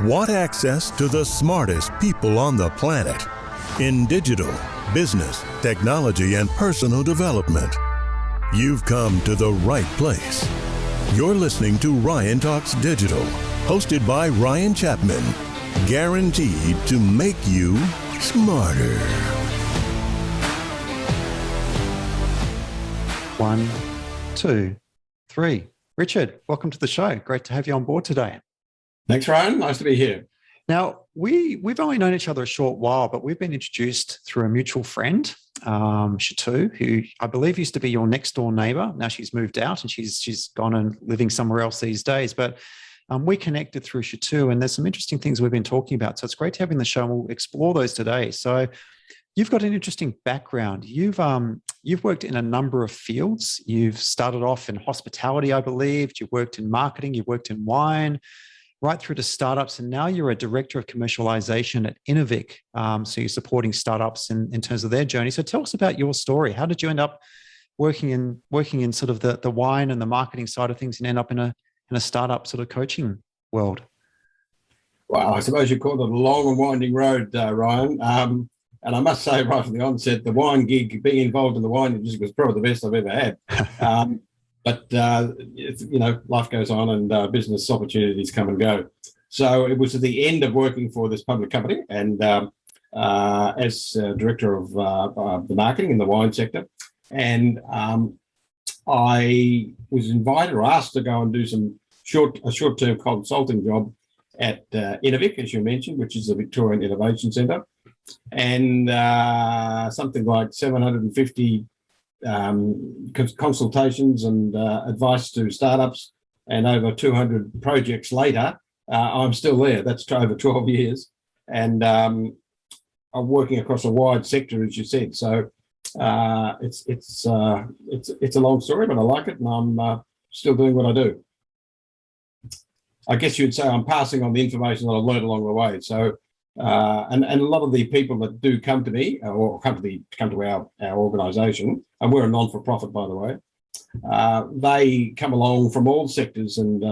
Want access to the smartest people on the planet in digital, business, technology, and personal development? You've come to the right place. You're listening to Ryan Talks Digital, hosted by Ryan Chapman, guaranteed to make you smarter. 1, 2, 3. Richard, welcome to the show. Great to have you on board today. Thanks, Ryan. Nice to be here. Now, we've only known each other a short while, but we've been introduced through a mutual friend, Shatu, who I believe used to be your next door neighbor. Now she's moved out and she's gone and living somewhere else these days. But we connected through Shatu, and there's some interesting things we've been talking about. So it's great to have you on the show, and we'll explore those today. So you've got an interesting background. You've worked in a number of fields. You've started off in hospitality, I believe. You've worked in marketing. You've worked in wine, right through to startups, and now you're a director of commercialization at Innovic. So you're supporting startups in terms of their journey. So tell us about your story. How did you end up working in sort of the wine and the marketing side of things, and end up in a startup sort of coaching world? Well, I suppose you call it a long and winding road, Ryan. And I must say right from the onset, the wine gig, being involved in the wine industry, was probably the best I've ever had. But life goes on, and business opportunities come and go. So it was at the end of working for this public company, and as director of the marketing in the wine sector. And I was invited or asked to go and do a short-term consulting job at Innovic, as you mentioned, which is the Victorian Innovation Centre, and something like 750 consultations and advice to startups, and over 200 projects later, I'm still there. That's over 12 years, and I'm working across a wide sector, as you said. So it's a long story, but I like it, and I'm still doing what I do. I guess you'd say I'm passing on the information that I've learned along the way. So. And a lot of the people that do come to me or come to our organisation, and we're a non-for-profit, by the way, they come along from all sectors and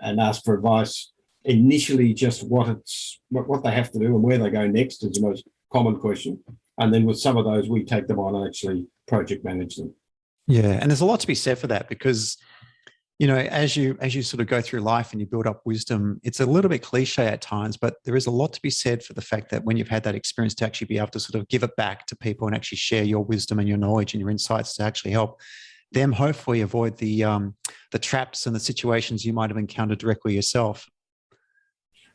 ask for advice. Initially, just what they have to do and where they go next is the most common question, and then with some of those, we take them on and actually project manage them. Yeah, and there's a lot to be said for that, because as you sort of go through life and you build up wisdom, it's a little bit cliche at times, but there is a lot to be said for the fact that when you've had that experience, to actually be able to sort of give it back to people and actually share your wisdom and your knowledge and your insights to actually help them hopefully avoid the traps and the situations you might have encountered directly yourself.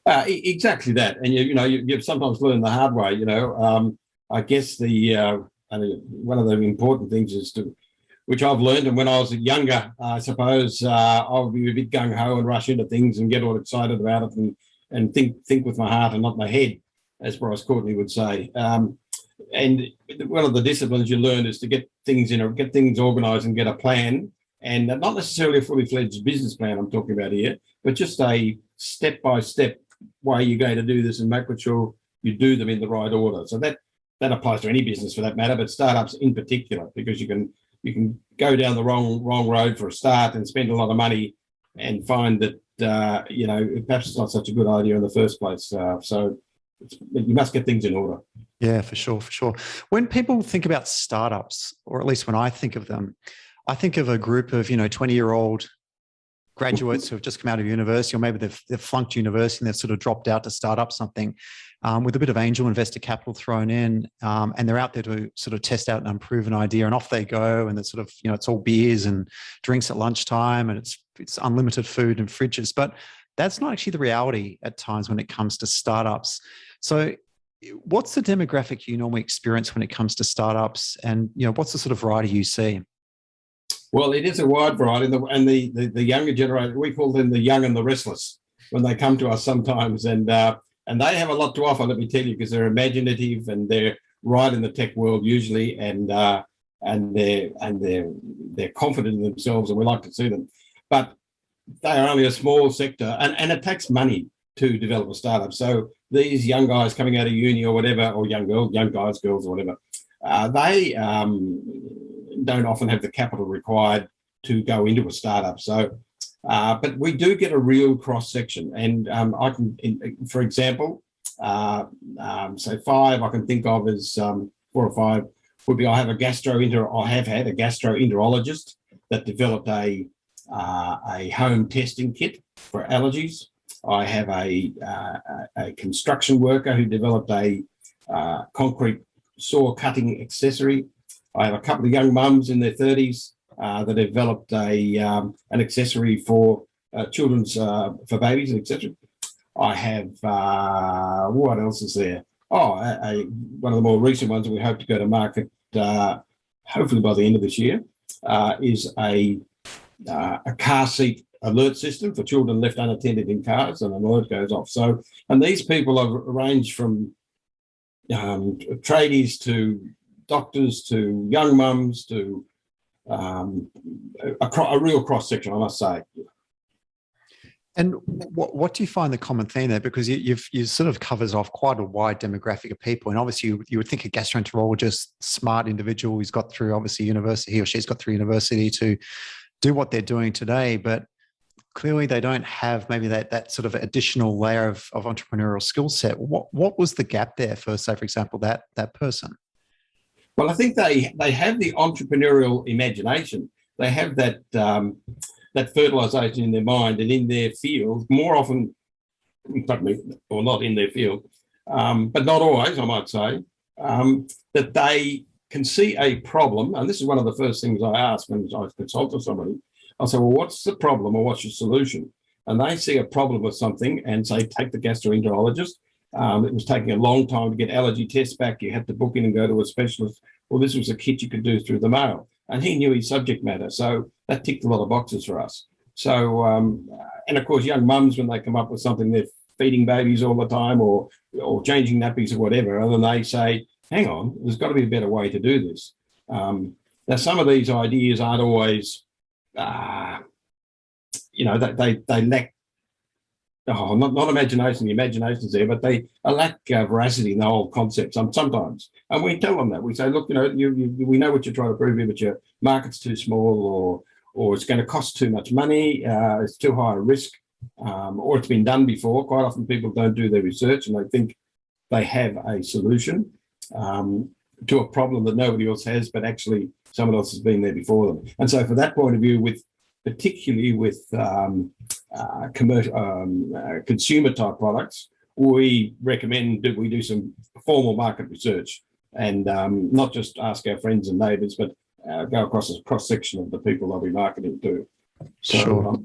Exactly that, and you sometimes learn the hard way. I guess one of the important things is which I've learned, and when I was younger, I suppose I would be a bit gung-ho and rush into things and get all excited about it and think with my heart and not my head, as Bryce Courtney would say. And one of the disciplines you learn is to get things organised and get a plan, and not necessarily a fully fledged business plan I'm talking about here, but just a step-by-step way you're going to do this and make sure you do them in the right order. So that applies to any business for that matter, but startups in particular, because you can go down the wrong road for a start and spend a lot of money and find that perhaps it's not such a good idea in the first place. So you must get things in order. Yeah, for sure. When people think about startups, or at least when I think of them, I think of a group of 20-year-old graduates who have just come out of university, or maybe they've flunked university and they've sort of dropped out to start up something. With a bit of angel investor capital thrown in, and they're out there to sort of test out an unproven idea, and off they go, and it's sort of, it's all beers and drinks at lunchtime, and it's unlimited food and fridges. But that's not actually the reality at times when it comes to startups. So what's the demographic you normally experience when it comes to startups, and what's the sort of variety you see? Well, it is a wide variety, and the younger generation, we call them the young and the restless, when they come to us sometimes, and they have a lot to offer, let me tell you, because they're imaginative and they're right in the tech world usually, and they're confident in themselves, and we like to see them. But they are only a small sector, and it takes money to develop a startup. So these young guys coming out of uni or whatever, or young guys, girls or whatever, they don't often have the capital required to go into a startup. So But we do get a real cross section, and I can, for example, say 5 I can think of as 4 or 5 would be I have had a gastroenterologist that developed a home testing kit for allergies. I have a construction worker who developed a concrete saw cutting accessory. I have a couple of young mums in their 30s that developed an accessory for children's for babies, etc. I have what else is there? Oh, one of the more recent ones that we hope to go to market hopefully by the end of this year is a car seat alert system for children left unattended in cars, and an alert goes off. So, and these people have ranged from tradies to doctors to young mums to a real cross section, I must say. And what do you find the common theme there? Because you sort of covers off quite a wide demographic of people, and obviously you would think a gastroenterologist, smart individual who's got through obviously university, he or she's got through university to do what they're doing today, but clearly they don't have maybe that sort of additional layer of entrepreneurial skill set. What was the gap there for, say, for example, that person? Well, I think they have the entrepreneurial imagination. They have that fertilization in their mind and in their field more often, or not in their field, but not always, I might say, that they can see a problem. And this is one of the first things I ask when I consult with somebody. I'll say, well, what's the problem or what's your solution? And they see a problem with something and say, take the gastroenterologist. It was taking a long time to get allergy tests back. You had to book in and go to a specialist. Well, this was a kit you could do through the mail. And he knew his subject matter. So that ticked a lot of boxes for us. So, and of course, young mums, when they come up with something, they're feeding babies all the time or changing nappies or whatever. And then they say, hang on, there's got to be a better way to do this. Now, some of these ideas aren't always, they lack, not imagination, the imagination's there, but they lack veracity in the whole concept sometimes. And we tell them that. We say, look, we know what you're trying to prove here, but your market's too small or it's going to cost too much money, it's too high a risk, or it's been done before. Quite often people don't do their research and they think they have a solution to a problem that nobody else has, but actually someone else has been there before them. And so for that point of view, particularly with consumer type products, we recommend that we do some formal market research and not just ask our friends and neighbours, but go across a cross section of the people they'll be marketing to. So, sure.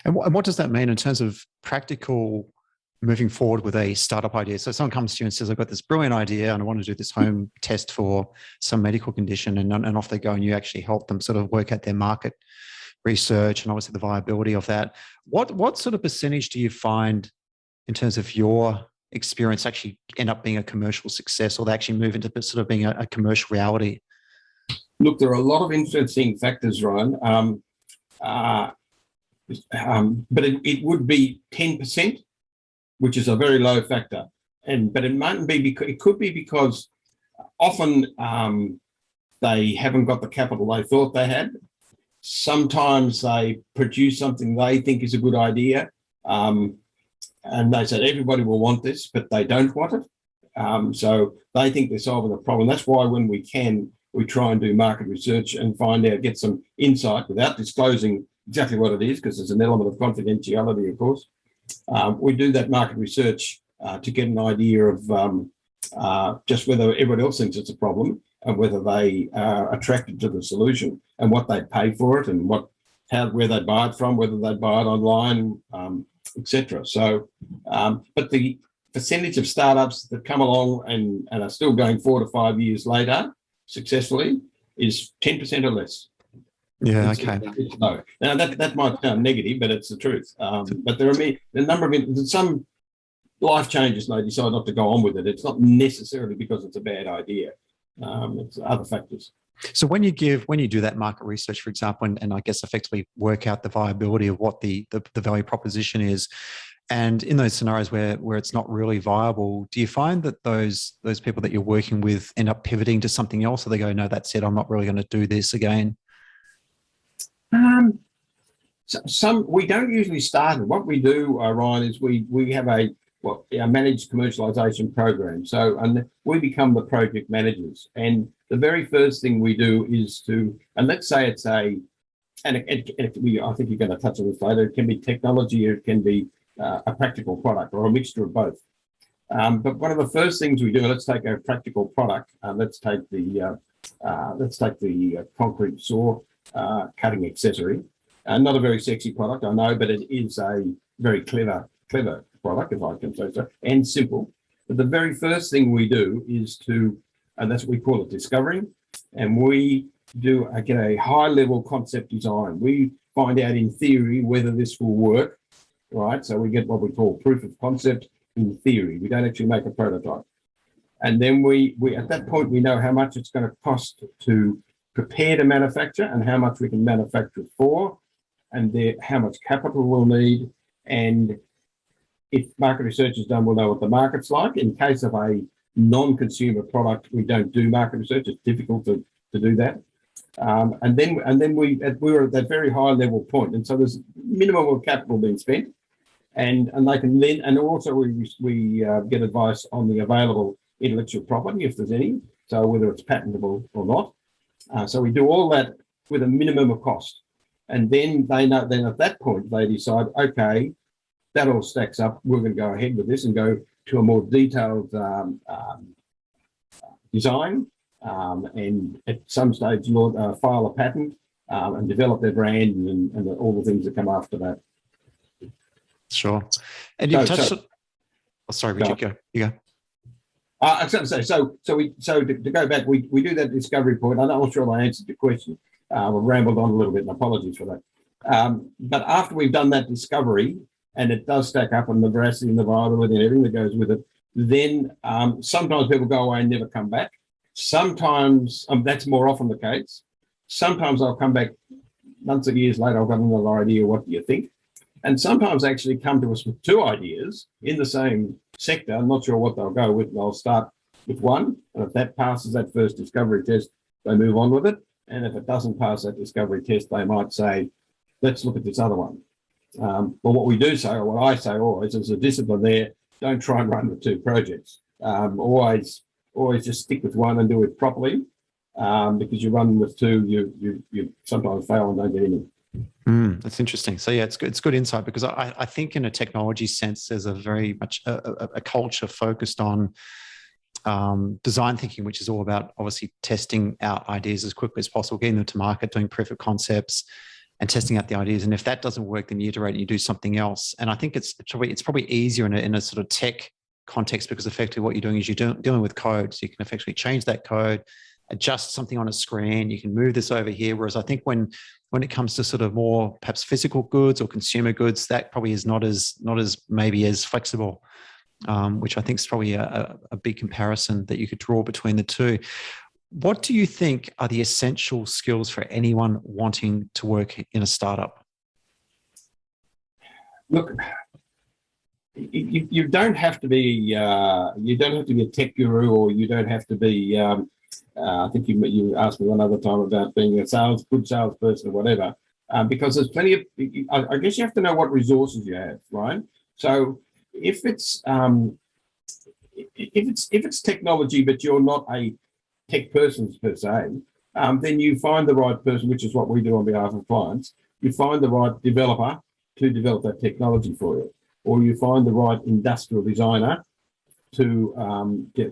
And what does that mean in terms of practical moving forward with a startup idea? So someone comes to you and says, I've got this brilliant idea and I want to do this home test for some medical condition, and off they go, and you actually help them sort of work out their market research and obviously the viability of that. What sort of percentage do you find in terms of your experience actually end up being a commercial success, or they actually move into sort of being a commercial reality? Look, there are a lot of interesting factors, Ryan. But it would be 10%, which is a very low factor. But it mightn't be because it could be because often they haven't got the capital they thought they had. Sometimes they produce something they think is a good idea, and they said everybody will want this, but they don't want it. So they think they're solving a problem. That's why when we try and do market research and get some insight without disclosing exactly what it is, because there's an element of confidentiality, of course. We do that market research to get an idea of just whether everybody else thinks it's a problem and whether they are attracted to the solution and what they pay for it and where they buy it from, whether they buy it online, etc. So, but the percentage of startups that come along and are still going 4 to 5 years later successfully is 10% or less. Yeah, okay. It's low. Now that might sound negative, but it's the truth. But there are a number of some life changes and they decide not to go on with it. It's not necessarily because it's a bad idea. It's other factors. So when you do that market research, for example, and I guess effectively work out the viability of what the value proposition is, and in those scenarios where it's not really viable, do you find that those people that you're working with end up pivoting to something else, or they go, no, that's it, I'm not really going to do this again? Some we don't usually start it. What we do, Ryan, is we have a managed commercialization program. So, and we become the project managers. And the very first thing we do is and let's say it's I think you're going to touch on this later. It can be technology, or it can be a practical product, or a mixture of both. But one of the first things we do, let's take a practical product. Let's take the concrete saw cutting accessory. Not a very sexy product, I know, but it is a very clever product, if I can say so, and simple. But the very first thing we do is and that's what we call it, discovery. And we get a high-level concept design. We find out in theory whether this will work, right? So we get what we call proof of concept in theory. We don't actually make a prototype. And then we at that point, we know how much it's going to cost to prepare to manufacture and how much we can manufacture it for, and how much capital we'll need. And if market research is done, we'll know what the market's like. In case of a non-consumer product, we don't do market research. It's difficult to do that. And then we're at that very high level point. And so there's minimum of capital being spent. And they can then, and also we get advice on the available intellectual property, if there's any, so whether it's patentable or not. So we do all that with a minimum of cost. And then they know, then at that point, they decide, okay, that all stacks up. We're going to go ahead with this and go to a more detailed design. And at some stage, file a patent and develop their brand and all the things that come after that. Sure. And you touched on... Oh, sorry, Richard, go. You go. I was going to say, so to go back, we do that discovery point. I'm not sure I answered your question. I've rambled on a little bit, and apologies for that. But after we've done that discovery, and it does stack up on the veracity and the viability and everything that goes with it, then sometimes people go away and never come back. Sometimes, that's more often the case. Sometimes I'll come back months or years later, I've got another idea, what do you think? And sometimes they actually come to us with two ideas in the same sector. I'm not sure what they'll go with. They'll start with one, and if that passes that first discovery test, they move on with it. And if it doesn't pass that discovery test, they might say, let's look at this other one. But what we do say, or what I say always, is a discipline there. Don't try and run with two projects. Always just stick with one and do it properly. Because you run with two, you sometimes fail and don't get any. That's interesting. So yeah, it's good insight, because I think in a technology sense, there's a very much a culture focused on design thinking, which is all about obviously testing out ideas as quickly as possible, getting them to market, doing proof of concepts, and testing out the ideas. And if that doesn't work, then you iterate and you do something else. And I think it's probably easier in a sort of tech context, because effectively what you're doing is you're dealing with code, so you can effectively change that code, adjust something on a screen. You can move this over here. Whereas I think when it comes to sort of more perhaps physical goods or consumer goods, that probably is not as maybe as flexible, which I think is probably a big comparison that you could draw between the two. What do you think are the essential skills for anyone wanting to work in a startup? Look, you don't have to be a tech guru, or you don't have to be. I think you asked me one other time about being a good salesperson or whatever, because there's plenty of. I guess you have to know what resources you have, right? So if it's technology, but you're not a tech person per se, then you find the right person, which is what we do on behalf of clients. You find the right developer to develop that technology for you, or you find the right industrial designer to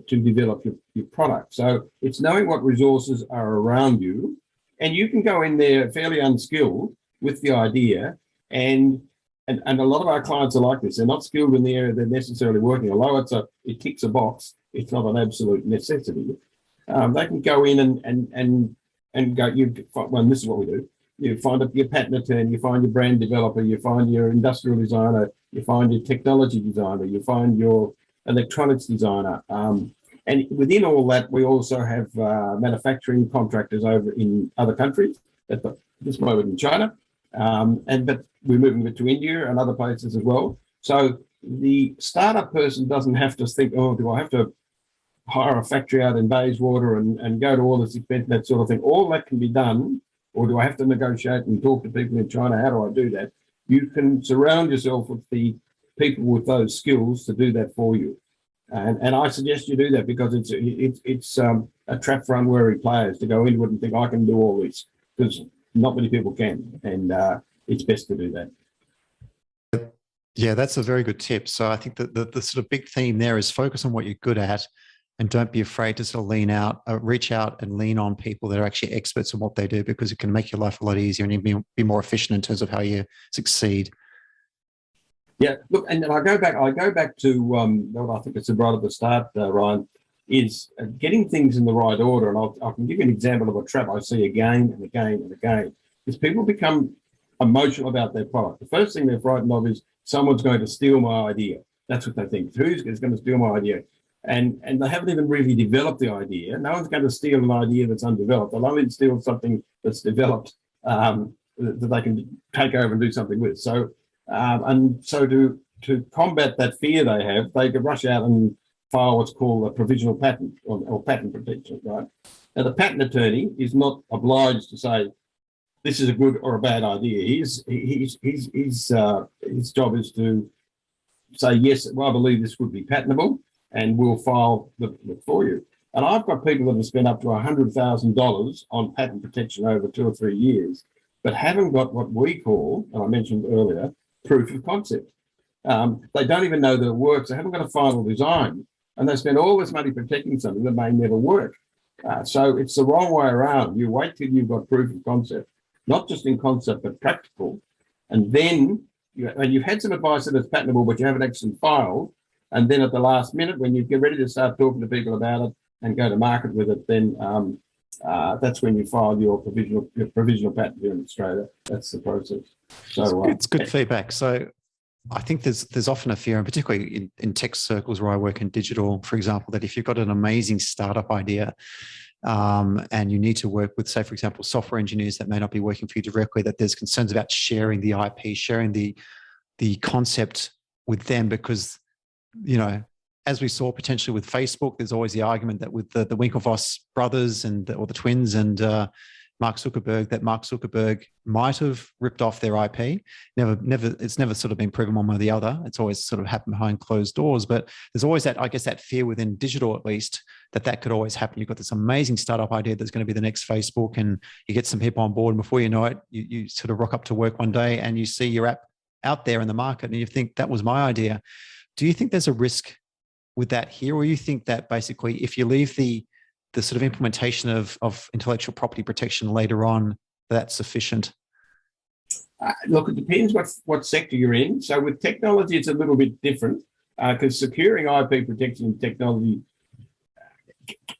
develop your product. So it's knowing what resources are around you, and you can go in there fairly unskilled with the idea, and a lot of our clients are like this. They're not skilled in the area they're necessarily working, although it ticks a box. It's not an absolute necessity. They can go in and go. Well, this is what we do. You find your patent attorney, you find your brand developer, you find your industrial designer, you find your technology designer, you find your electronics designer. And within all that, we also have manufacturing contractors over in other countries, at this moment in China. But we're moving it to India and other places as well. So the startup person doesn't have to think, oh, do I have to hire a factory out in Bayswater and go to all this expense, that sort of thing. All that can be done or do I have to negotiate and talk to people in China? How do I do that? You can surround yourself with the people with those skills to do that for you. And I suggest you do that because it's a trap for unwary players to go into it and think I can do all this, because not many people can, and it's best to do that. Yeah, that's a very good tip. So I think that the sort of big theme there is focus on what you're good at, and don't be afraid to sort of reach out and lean on people that are actually experts in what they do, because it can make your life a lot easier and you be more efficient in terms of how you succeed. Yeah, look, and then I go back to what I think it's right at the start, Ryan, is getting things in the right order. And I can give you an example of a trap I see again and again and again, is people become emotional about their product. The first thing they're frightened of is someone's going to steal my idea. That's what they think. Who's going to steal my idea? And they haven't even really developed the idea. No one's going to steal an idea that's undeveloped. They'll only steal something that's developed that they can take over and do something with. So to combat that fear they have, they could rush out and file what's called a provisional patent or patent protection, right? Now, the patent attorney is not obliged to say this is a good or a bad idea. His job is to say, yes, well, I believe this would be patentable, and we'll file it for you. And I've got people that have spent up to $100,000 on patent protection over 2 or 3 years, but haven't got what we call, and I mentioned earlier, proof of concept. They don't even know that it works. They haven't got a final design, and they spend all this money protecting something that may never work. So it's the wrong way around. You wait till you've got proof of concept, not just in concept, but practical. And then you've had some advice that it's patentable, but you haven't actually filed. And then at the last minute, when you get ready to start talking to people about it and go to market with it, then that's when you file your provisional patent here in Australia. That's the process. So it's good feedback. So I think there's often a fear, and particularly in tech circles where I work in digital, for example, that if you've got an amazing startup idea and you need to work with, say, for example, software engineers that may not be working for you directly, that there's concerns about sharing the IP, sharing the concept with them, because, you know, as we saw potentially with Facebook, there's always the argument that with the Winklevoss brothers or the twins and Mark Zuckerberg might have ripped off their IP. It's never sort of been proven one way or the other. It's always sort of happened behind closed doors. But there's always that, I guess, that fear within digital, at least, that could always happen. You've got this amazing startup idea that's going to be the next Facebook, and you get some people on board, and before you know it, you sort of rock up to work one day and you see your app out there in the market, and you think, that was my idea. Do you think there's a risk with that here, or you think that basically if you leave the sort of implementation of intellectual property protection later on, that's sufficient? Look, it depends what sector you're in. So with technology, it's a little bit different because securing IP protection in technology,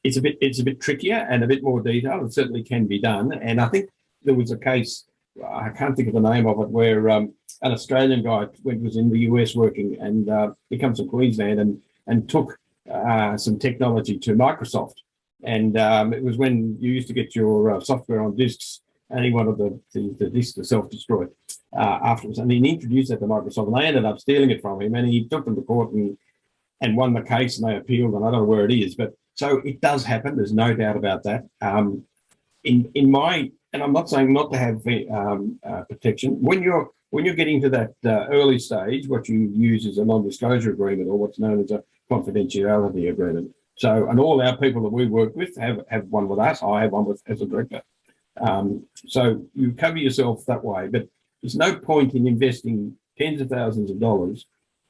it's a bit trickier and a bit more detailed. It certainly can be done. And I think there was a case, I can't think of the name of it, where an Australian guy was in the US working, and he comes from Queensland and took some technology to Microsoft. And it was when you used to get your software on disks, and he wanted the disk to self-destruct afterwards. And he introduced that to Microsoft, and they ended up stealing it from him. And he took them to court and won the case, and they appealed, and I don't know where it is. But so it does happen. There's no doubt about that. And I'm not saying not to have protection. When you're getting to that early stage, what you use is a non-disclosure agreement, or what's known as a confidentiality agreement. So, and all our people that we work with have one with us. I have one as a director. So you cover yourself that way, but there's no point in investing tens of thousands of dollars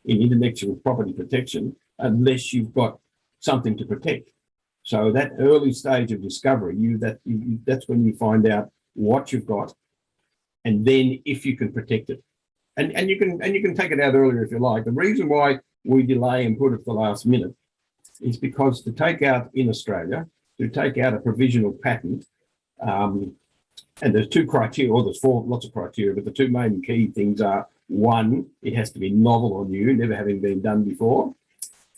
in intellectual property protection unless you've got something to protect. So that early stage of discovery, that's when you find out what you've got, and then if you can protect it, and you can take it out earlier if you like. The reason why we delay and put it to the last minute is because to take out in Australia, to take out a provisional patent, and there's 2 criteria, or there's 4, lots of criteria, but the 2 main key things are, 1, it has to be novel on you, never having been done before,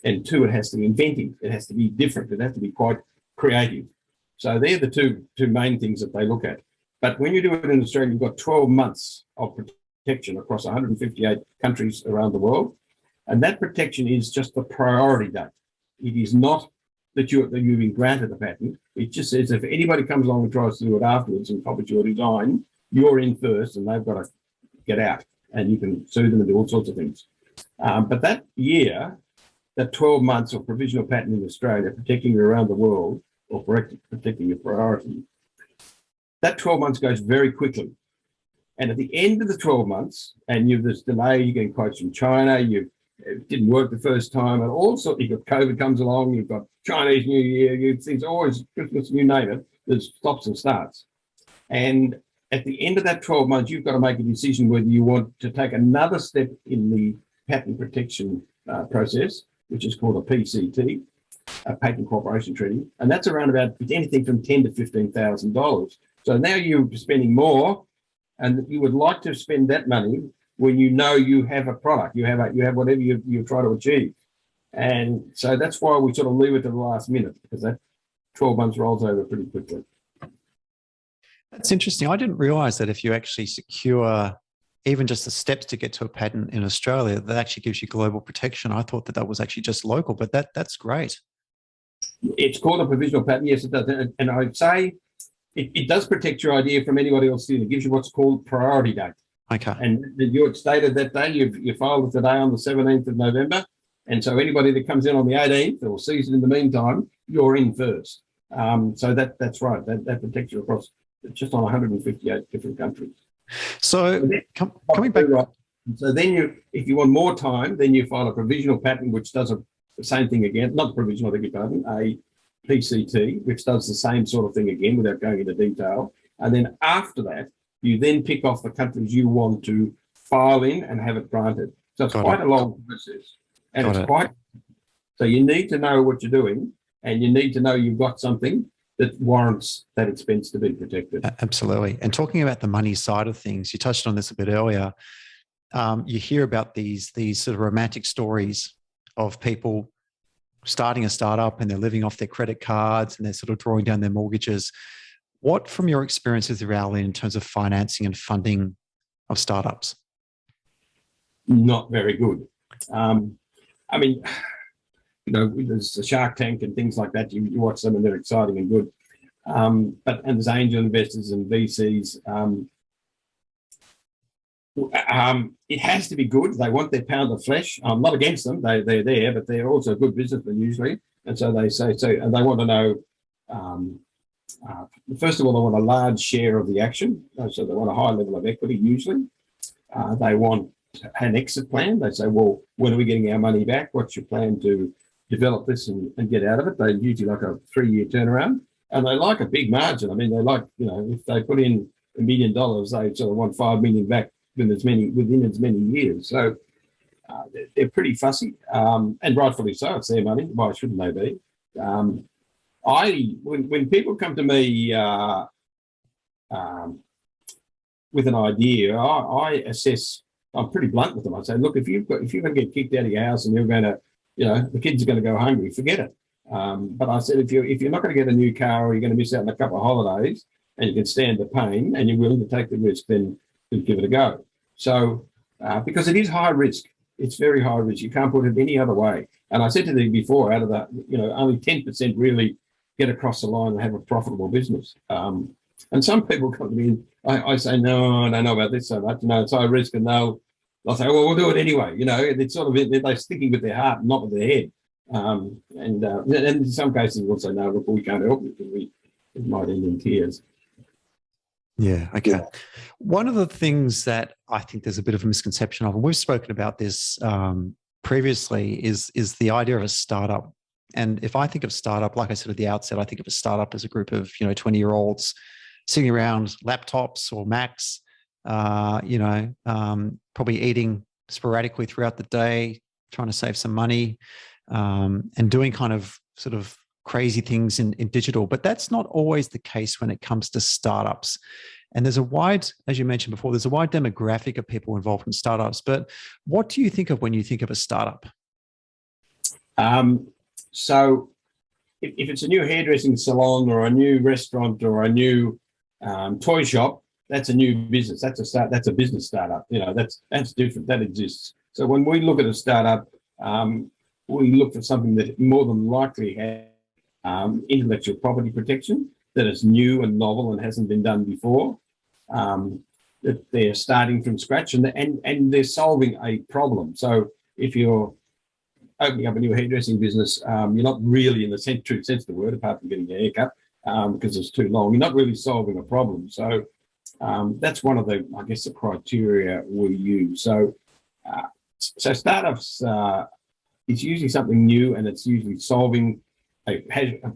and 2, it has to be inventive. It has to be different. It has to be quite creative. So they're the two main things that they look at. But when you do it in Australia, you've got 12 months of protection across 158 countries around the world. And that protection is just the priority date. It is not that you've been granted a patent. It just says if anybody comes along and tries to do it afterwards and copies your design, you're in first and they've got to get out, and you can sue them and do all sorts of things. But that year, that 12 months of provisional patent in Australia, protecting you around the world, or protecting your priority, that 12 months goes very quickly. And at the end of the 12 months, and you've this delay, you're getting quotes from China, it didn't work the first time, and all sorts, you've got COVID comes along, you've got Chinese New Year, things always, Christmas, you name it, there's stops and starts. And at the end of that 12 months, you've got to make a decision whether you want to take another step in the patent protection process, which is called a PCT, a Patent Cooperation Treaty, and that's around about anything from $10,000 to $15,000. So now you're spending more, and you would like to spend that money when you know you have a product, you have whatever you're trying to achieve. And so that's why we sort of leave it to the last minute, because that 12 months rolls over pretty quickly. That's interesting. I didn't realize that if you actually secure even just the steps to get to a patent in Australia, that actually gives you global protection. I thought that was actually just local, but that's great. It's called a provisional patent. Yes, it does. And I'd say it does protect your idea from anybody else stealing. It gives you what's called priority date. Okay. And you're stated that day, you filed it today on the 17th of November. And so anybody that comes in on the 18th or sees it in the meantime, you're in first. So that's right. That protects you across just on 158 different countries. So coming back. Right. So then if you want more time, then you file a provisional patent, which does the same thing again, not provisional, I beg your pardon, a PCT, which does the same sort of thing again without going into detail. And then after that, you then pick off the countries you want to file in and have it granted. So it's quite a long process. And so you need to know what you're doing, and you need to know you've got something that warrants that expense to be protected. Absolutely. And talking about the money side of things, you touched on this a bit earlier. You hear about these sort of romantic stories of people starting a startup and they're living off their credit cards and they're sort of drawing down their mortgages. What, from your experience, is the reality in terms of financing and funding of startups? Not very good. I mean, there's the Shark Tank and things like that. You watch them and they're exciting and good. And there's angel investors and VCs. It has to be good. They want their pound of flesh. I'm not against them. They're there, but they're also good businessmen usually. And so they say so, and they want to know. First of all, they want a large share of the action. So they want a high level of equity usually. They want an exit plan. They say, well, when are we getting our money back? What's your plan to develop this and get out of it? They usually like a 3-year turnaround, and they like a big margin. I mean, they like, if they put in $1 million, they sort of want 5 million back within as many years. So they're pretty fussy, and rightfully so. It's their money. Why shouldn't they be? When people come to me with an idea, I assess. I'm pretty blunt with them. I say, look, if you're going to get kicked out of your house and you're going to, the kids are going to go hungry, forget it. But I said, if you're not going to get a new car or you're going to miss out on a couple of holidays and you can stand the pain and you're willing to take the risk, then give it a go. So because it is high risk, it's very high risk. You can't put it any other way. And I said to them before, out of that, only 10% really get across the line and have a profitable business. And some people come to me and I say, no, I don't know about this so much. It's high risk. And they'll say, well, we'll do it anyway. It's sort of, they're sticking with their heart, not with their head. And in some cases, we'll say, no, look, we can't help you because it might end in tears. Yeah, okay. Yeah. One of the things that I think there's a bit of a misconception of, and we've spoken about this previously, is the idea of a startup. And if I think of startup, like I said at the outset, I think of a startup as a group of 20-year-olds sitting around laptops or Macs, probably eating sporadically throughout the day, trying to save some money, and doing kind of sort of crazy things in digital. But that's not always the case when it comes to startups. And there's a wide, as you mentioned before, there's a wide demographic of people involved in startups. But what do you think of when you think of a startup? So if it's a new hairdressing salon or a new restaurant or a new toy shop, that's a new business. That's a business startup. That's different. That exists. So when we look at a startup, we look for something that more than likely has intellectual property protection, that is new and novel and hasn't been done before, that they're starting from scratch, and they're solving a problem. So if you're opening up a new hairdressing business, you're not really, in the true sense of the word, apart from getting a haircut, because it's too long, you're not really solving a problem. So that's one of the, I guess, the criteria we use. So startups, it's usually something new, and it's usually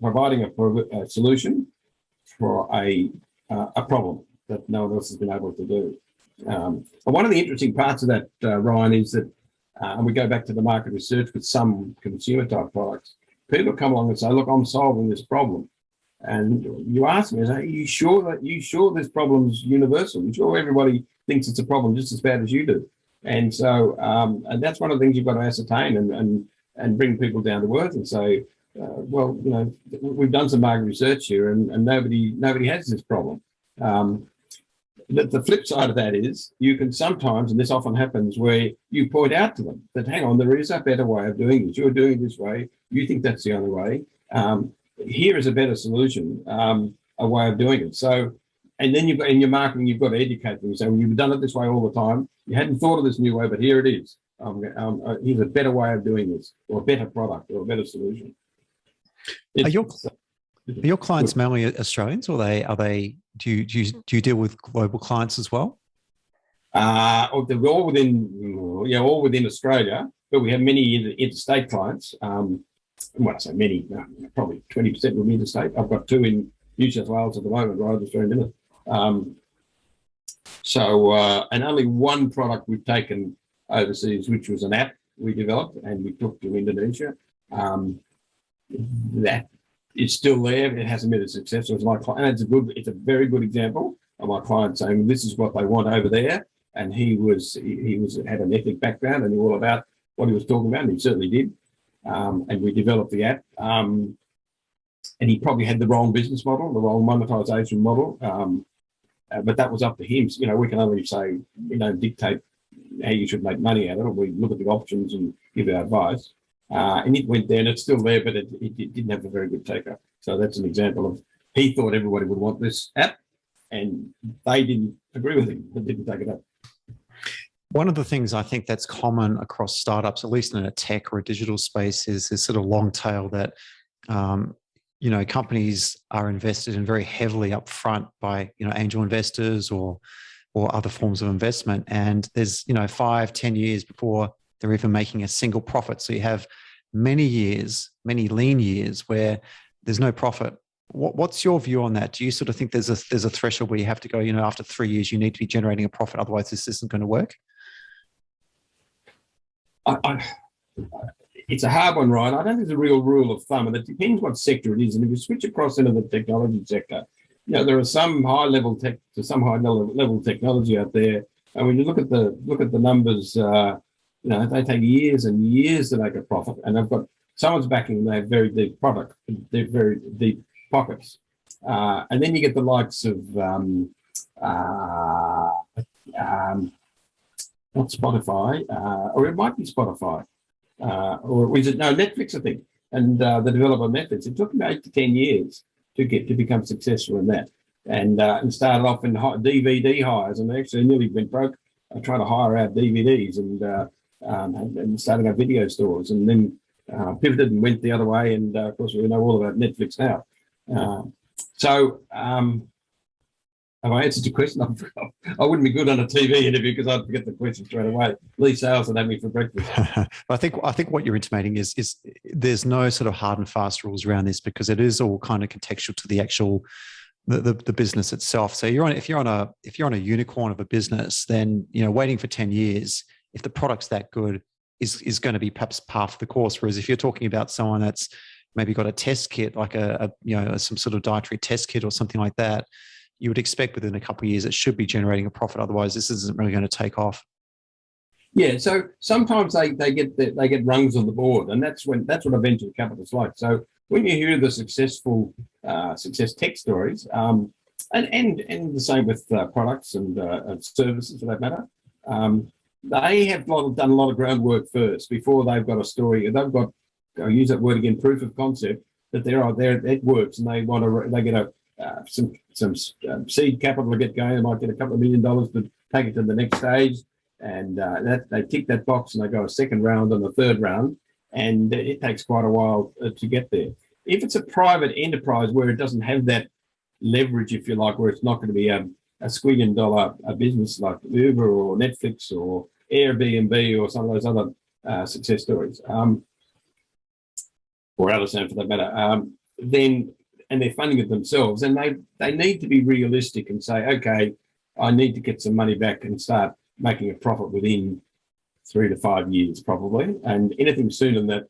providing a solution for a problem that no one else has been able to do. And one of the interesting parts of that, Ryan, is that, and we go back to the market research with some consumer type products, people come along and say, look, I'm solving this problem. And you ask me, are you sure this problem's universal? You sure everybody thinks it's a problem just as bad as you do? And so, and that's one of the things you've got to ascertain and bring people down to earth and say, well, you know, we've done some market research here, and nobody has this problem. The flip side of that is you can sometimes, and this often happens, where you point out to them that, hang on, there is a better way of doing this. You're doing it this way. You think that's the only way. Here is a better solution, a way of doing it. So, and then you've got in your marketing, you've got to educate them. So you've done it this way all the time. You hadn't thought of this new way, but here it is. Here's a better way of doing this, or a better product, or a better solution. Are your clients mainly Australians, or do you deal with global clients as well? They're all within Australia, but we have many interstate clients. When I say many, probably 20% will be interstate. I've got 2 in New South Wales at the moment, right? Just very minute. And only one product we've taken overseas, which was an app we developed and we took to Indonesia. That is still there. It hasn't been a success. So it's my client, and it's a very good example of my client saying this is what they want over there. And he had an ethnic background and knew all about what he was talking about, and he certainly did. And we developed the app. And he probably had the wrong business model, the wrong monetization model. But that was up to him. You know, we can only say, we don't dictate how you should make money out of it. We look at the options and give our advice. And it went there, and it's still there, but it didn't have a very good take-up. So that's an example of, he thought everybody would want this app, and they didn't agree with him, but didn't take it up. One of the things I think that's common across startups, at least in a tech or a digital space, is this sort of long tail that, companies are invested in very heavily up front by, angel investors or other forms of investment. And there's, 5-10 years before they're even making a single profit. So you have many years, many lean years where there's no profit. What's your view on that? Do you sort of think there's a threshold where you have to go, after 3 years, you need to be generating a profit, otherwise this isn't going to work? It's a hard one, Ryan. I don't think there's a real rule of thumb, and it depends what sector it is. And if you switch across into the technology sector, there are some high-level tech to some high-level technology out there. And when you look at the numbers, they take years and years to make a profit, and they've got someone's backing. They have very deep product, they're very deep pockets, and then you get the likes of not Spotify, or it might be Spotify, or is it Netflix? I think, and the developer Netflix. It took them 8 to 10 years to become successful in that, and started off in DVD hires, and they actually nearly went broke trying to hire out DVDs and starting up video stores, and then pivoted and went the other way. And of course, we know all about Netflix now. Have I answered your question? I wouldn't be good on a TV interview because I'd forget the question straight away. Lee Sales would have me for breakfast. I think what you're intimating is there's no sort of hard and fast rules around this, because it is all kind of contextual to the actual the business itself. So if you're on a unicorn of a business, then waiting for 10 years, if the product's that good, is going to be perhaps par for the course. Whereas if you're talking about someone that's maybe got a test kit, like some sort of dietary test kit or something like that, you would expect within a couple of years it should be generating a profit. Otherwise, this isn't really going to take off. Yeah, so sometimes they get rungs on the board, and that's what a venture capital's like. So when you hear the success tech stories, and the same with products and services for that matter, they have done a lot of groundwork first before they've got a story. They've got, I'll use that word again, proof of concept, that it works, and they get some seed capital to get going. They might get a couple of $1 million to take it to the next stage, and that they tick that box, and they go a second round and a third round, and it takes quite a while to get there. If it's a private enterprise where it doesn't have that leverage, if you like, where it's not going to be a squillion dollar business like Uber or Netflix or Airbnb or some of those other success stories, or Amazon for that matter, then, and they're funding it themselves, and they need to be realistic and say, okay, I need to get some money back and start making a profit within 3 to 5 years, probably. And anything sooner than that,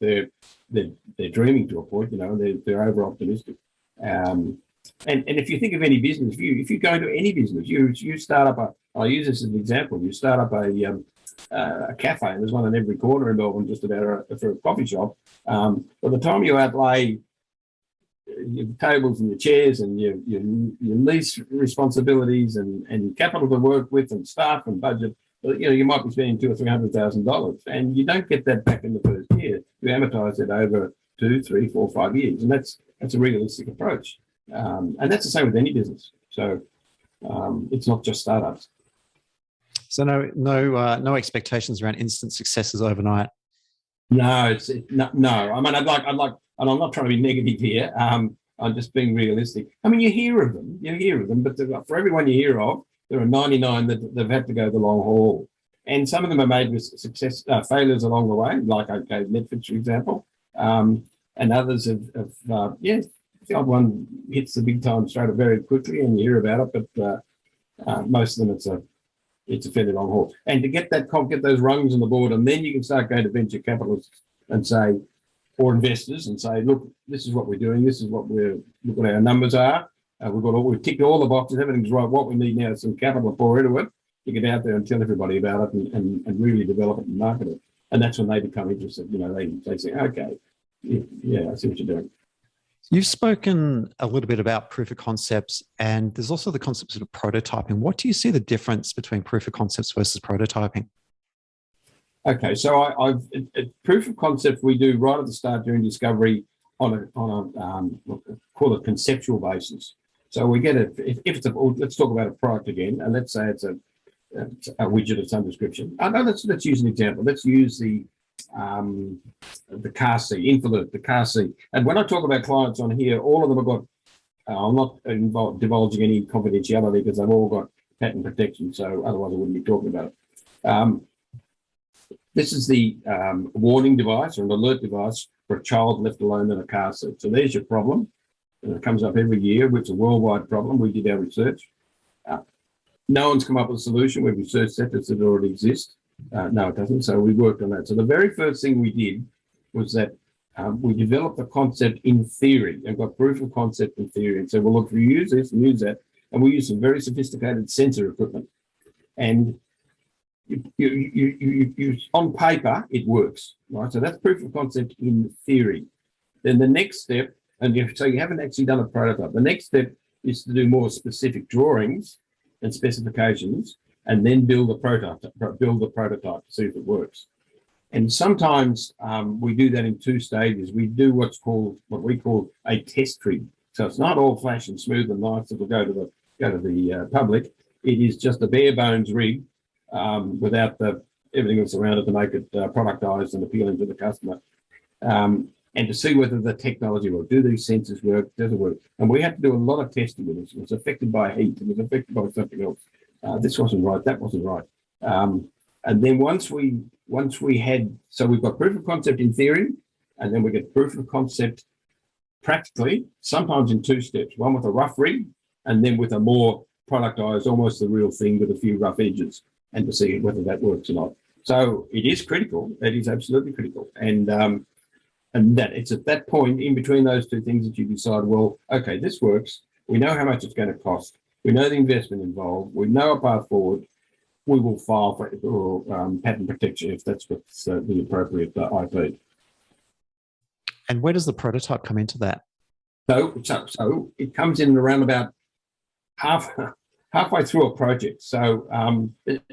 they're dreaming to a point. They're over optimistic. And if you think of any business, if you go into any business, you start up I'll use this as an example. You start up a cafe, and there's one in every corner in Melbourne, just about for a coffee shop. By the time you outlay your tables and your chairs and your lease responsibilities and capital to work with and staff and budget, you might be spending $200,000 or $300,000, and you don't get that back in the first year. You amortize it over 2, 3, 4, 5 years, and that's a realistic approach. And that's the same with any business. So it's not just startups. So no expectations around instant successes overnight. No, no. I mean, I'd like, and I'm not trying to be negative here. I'm just being realistic. I mean, you hear of them, but for everyone you hear of, there are 99 that they've had to go the long haul, and some of them are made with failures along the way, like I gave Netflix, for example, and others have the odd one hits the big time straight very quickly, and you hear about it, but most of them it's a fairly long haul. And to get those rungs on the board, and then you can start going to venture capitalists and say, or investors, and say, look, this is what we're doing. This is look what our numbers are. We've ticked all the boxes. Everything's right. What we need now is some capital to pour into it to get out there and tell everybody about it and really develop it and market it. And that's when they become interested. They say, okay, yeah, I see what you're doing. You've spoken a little bit about proof of concepts, and there's also the concept of prototyping. What do you see the difference between proof of concepts versus prototyping? Okay, so proof of concept we do right at the start during discovery on a call it conceptual basis. So we get let's talk about a product again, and let's say it's a widget of some description. Let's use an example. Let's use the car seat, Innovic, the car seat. And when I talk about clients on here, all of them have got, I'm not divulging any confidentiality because they've all got patent protection, so otherwise I wouldn't be talking about it. This is the warning device or an alert device for a child left alone in a car seat. So there's your problem. And it comes up every year. It's a worldwide problem. We did our research. No one's come up with a solution. We've researched that. Does it already exist? No, it doesn't. So we worked on that. So the very first thing we did was that we developed the concept in theory and got proof of concept in theory and said, well, look, we use this and use that. And we use some very sophisticated sensor equipment. And you on paper, it works, right? So that's proof of concept in theory. Then the next step, so you haven't actually done a prototype. The next step is to do more specific drawings and specifications, and then build the prototype to see if it works. And sometimes we do that in 2 stages. We do what we call a test rig. So it's not all flash and smooth and nice that will go to the public. It is just a bare bones rig without everything that's around it to make it productized and appealing to the customer. And to see whether the technology will do these sensors work, does it work? And we had to do a lot of testing with this. It was affected by heat. It was affected by something else. This wasn't right. That wasn't right. And then once we had, so we've got proof of concept in theory, and then we get proof of concept practically, sometimes in 2 steps. One with a rough rig, and then with a more productized, almost the real thing with a few rough edges, and to see whether that works or not. So it is critical. It is absolutely critical. And that it's at that point in between those 2 things that you decide, well, okay, this works. We know how much it's going to cost. We know the investment involved. We know a path forward. We will file for patent protection if that's what's the appropriate IP. And where does the prototype come into that? So it comes in around about halfway through a project. So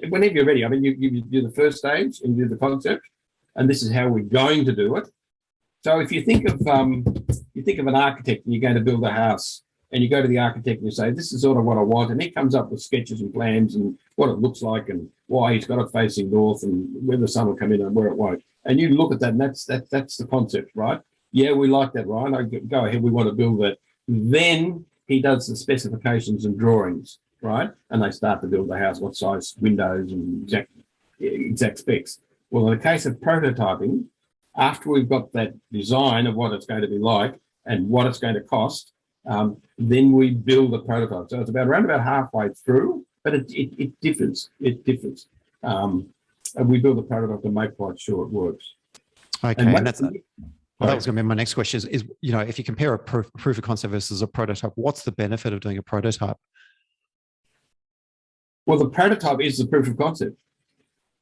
whenever you're ready, I mean, you do the first stage and you do the concept, and this is how we're going to do it. So if you think of an architect and you're going to build a house, and you go to the architect and you say, this is sort of what I want, and he comes up with sketches and plans and what it looks like and why he's got it facing north and where the sun will come in and where it won't. And you look at that, and that's the concept, right? Yeah, we like that, Ryan. Go ahead, we want to build that. Then he does the specifications and drawings, right? And they start to build the house, what size windows and exact specs. Well, in the case of prototyping, after we've got that design of what it's going to be like and what it's going to cost, then we build a prototype. So it's around about halfway through, but it differs. It differs. And we build a prototype to make quite sure it works. Okay, and that's that was going to be my next question. Is if you compare a proof of concept versus a prototype, what's the benefit of doing a prototype? Well, the prototype is the proof of concept.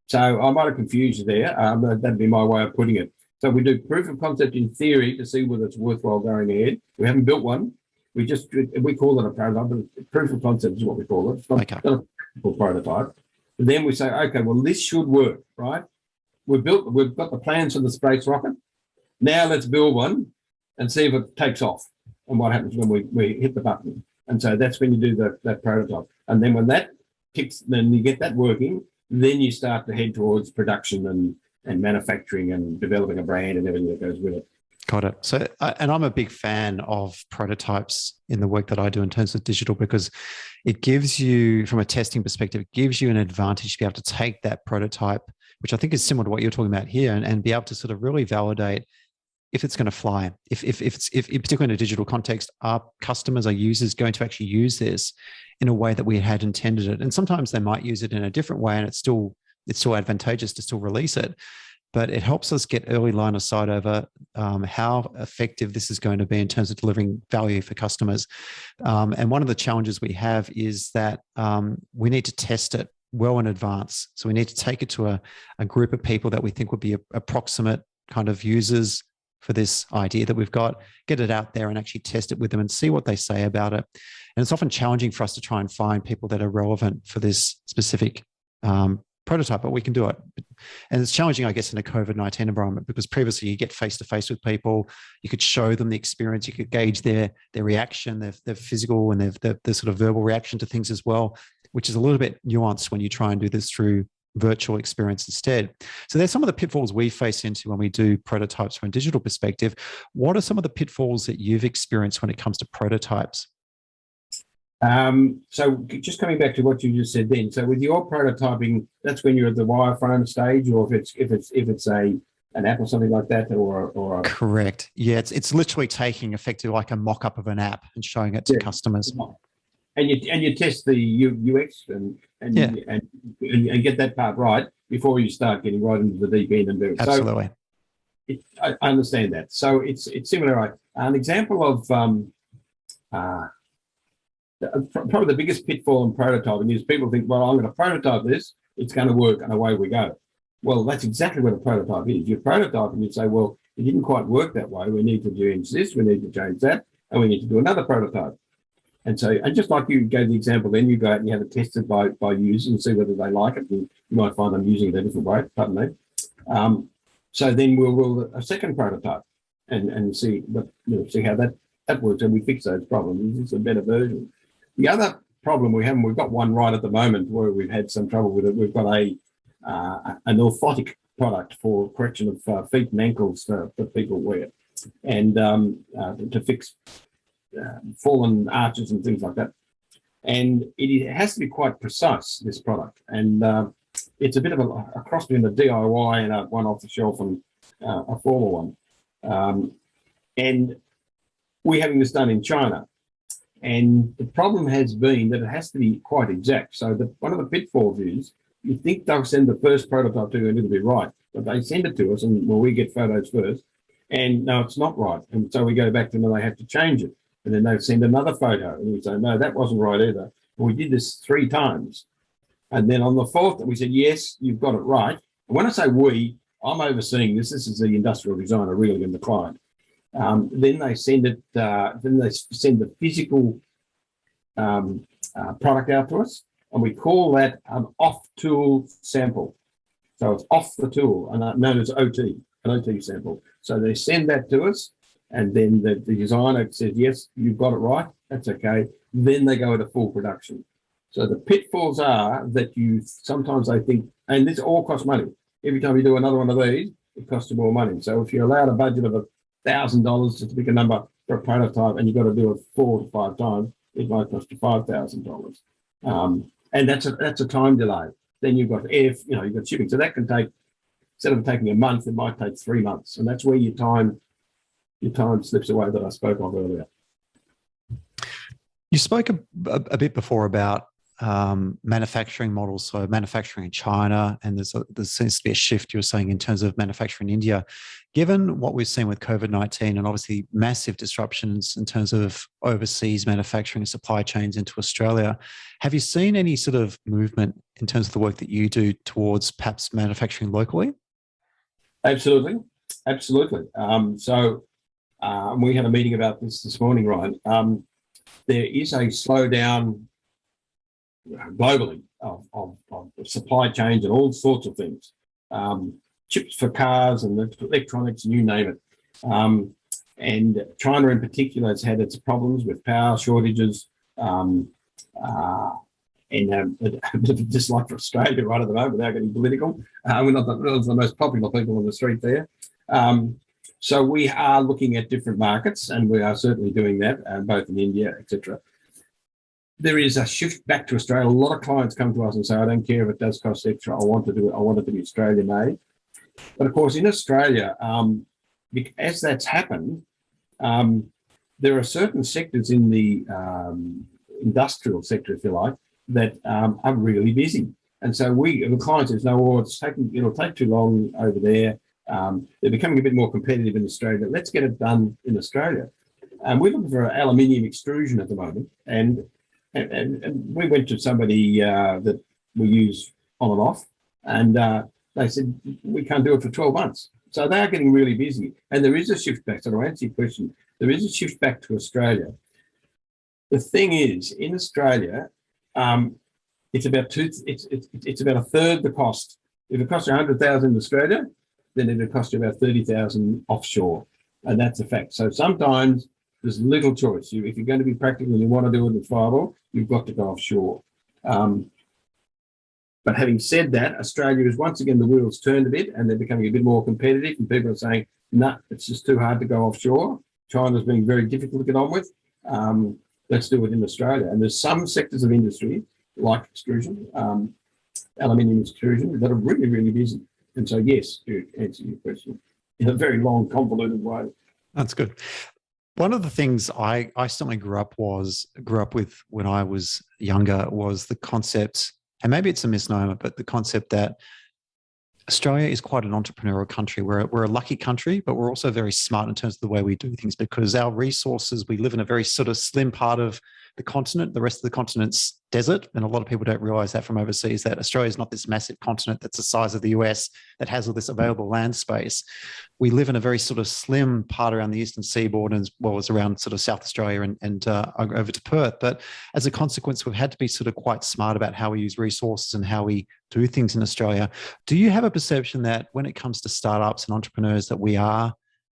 So I might have confused you there. That'd be my way of putting it. So we do proof of concept in theory to see whether it's worthwhile going ahead. We haven't built one. We call it a prototype, but proof of concept is what we call it. It's not a practical prototype. And then we say, okay, well, this should work, right? We've got the plans for the space rocket. Now let's build one and see if it takes off and what happens when we hit the button. And so that's when you do that prototype. And then when that ticks, then you get that working, then you start to head towards production and manufacturing and developing a brand and everything that goes with it. Got it. So, and I'm a big fan of prototypes in the work that I do in terms of digital, because it gives you, from a testing perspective, it gives you an advantage to be able to take that prototype, which I think is similar to what you're talking about here, and be able to sort of really validate if it's going to fly. If particularly in a digital context, are customers, are users going to actually use this in a way that we had intended it? And sometimes they might use it in a different way, and it's still advantageous to still release it. But it helps us get early line of sight over how effective this is going to be in terms of delivering value for customers. And one of the challenges we have is that we need to test it well in advance. So we need to take it to a group of people that we think would be approximate kind of users for this idea that we've got, get it out there and actually test it with them and see what they say about it. And it's often challenging for us to try and find people that are relevant for this specific prototype, but we can do it. And it's challenging, I guess, in a COVID-19 environment, because previously you get face-to-face with people, you could show them the experience, you could gauge their reaction, their physical and their sort of verbal reaction to things as well, which is a little bit nuanced when you try and do this through virtual experience instead. So there's some of the pitfalls we face into when we do prototypes from a digital perspective. What are some of the pitfalls that you've experienced when it comes to prototypes? So just coming back to what you just said then, so with your prototyping, that's when you're at the wireframe stage, or if it's an app or something like that, or correct. Yeah, it's literally taking effectively like a mock-up of an app and showing it to customers. And you test the UX and get that part right before you start getting right into the deep end and do it. Absolutely. So I understand that. So it's similar. Right? An example of probably the biggest pitfall in prototyping is people think, well, I'm going to prototype this, it's going to work, and away we go. Well, that's exactly what a prototype is. You prototype and you say, well, it didn't quite work that way. We need to change this, we need to change that, and we need to do another prototype. And so, and just like you gave the example, then you go out and you have it tested by users and see whether they like it. And you might find them using it a different way, pardon me. So then we'll roll a second prototype and see see how that works, and we fix those problems. It's a better version. The other problem we have, and we've got one right at the moment where we've had some trouble with it, we've got an orthotic product for correction of feet and ankles that people wear, and to fix fallen arches and things like that. And it has to be quite precise, this product. And it's a bit of a cross between a DIY and a one off the shelf and a formal one. And we're having this done in China. And the problem has been that it has to be quite exact. So one of the pitfalls is you think they'll send the first prototype to you and it'll be right, but they send it to us and we get photos first. And no, it's not right. And so we go back to them and they have to change it. And then they send another photo and we say, no, that wasn't right either. And we did this 3 times. And then on the 4th, we said, yes, you've got it right. And when I say we, I'm overseeing this. This is the industrial designer really and the client. Then they send it. Then they send the physical product out to us, and we call that an off-tool sample. So it's off the tool, and known as OT. an OT sample. So they send that to us, and then the designer says, yes, you've got it right, that's okay. Then they go into full production. So the pitfalls are that sometimes they think, and this all costs money. Every time you do another one of these, it costs you more money. So if you're allowed a budget of $1,000, just to pick a number for a prototype, and you've got to do it 4 to 5 times, it might cost you $5,000. And that's a time delay. Then you've got you've got shipping. So that can take, instead of taking a month, it might take 3 months. And that's where your time slips away that I spoke of earlier. You spoke a bit before about manufacturing models, so manufacturing in China, and there seems to be a shift, you were saying, in terms of manufacturing in India. Given what we've seen with COVID-19 and obviously massive disruptions in terms of overseas manufacturing and supply chains into Australia, have you seen any sort of movement in terms of the work that you do towards perhaps manufacturing locally? Absolutely. So we had a meeting about this morning, Ryan. There is a slowdown globally of supply chains and all sorts of things, chips for cars and electronics, and you name it. And China in particular has had its problems with power shortages and a bit of a dislike for Australia right at the moment without getting political. We're not the most popular people on the street there. So we are looking at different markets, and we are certainly doing that, both in India, etc. There is a shift back to Australia. A lot of clients come to us and say, I don't care if it does cost extra. I want to do it. I want it to be Australian made. But of course, in Australia, as that's happened, there are certain sectors in the industrial sector, if you like, that are really busy. And so the client says, no, well, it'll take too long over there. They're becoming a bit more competitive in Australia. Let's get it done in Australia. We're looking for aluminium extrusion at the moment. And we went to somebody that we use on and off, and they said, we can't do it for 12 months. So they are getting really busy. And there is a shift back. So to answer your question, there is a shift back to Australia. The thing is, in Australia, it's about a third the cost. If it costs you $100,000 in Australia, then it'll cost you about $30,000 offshore. And that's a fact. So sometimes there's little choice. If you're going to be practical and you want to do it with fireball, you've got to go offshore. But having said that, Australia is once again, the wheels turned a bit and they're becoming a bit more competitive, and people are saying, no, it's just too hard to go offshore. China's being very difficult to get on with. Let's do it in Australia. And there's some sectors of industry, like extrusion, aluminium extrusion, that are really, really busy. And so, yes, to answer your question in a very long, convoluted way. That's good. One of the things I certainly grew up with when I was younger was the concept, and maybe it's a misnomer, but the concept that Australia is quite an entrepreneurial country. We're a lucky country, but we're also very smart in terms of the way we do things, because our resources, we live in a very sort of slim part of the continent. The rest of the continent's desert. And a lot of people don't realize that from overseas, that Australia is not this massive continent that's the size of the US that has all this available land space. We live in a very sort of slim part around the eastern seaboard, as well as around sort of South Australia and over to Perth. But as a consequence, we've had to be sort of quite smart about how we use resources and how we do things in Australia. Do you have a perception that when it comes to startups and entrepreneurs that we are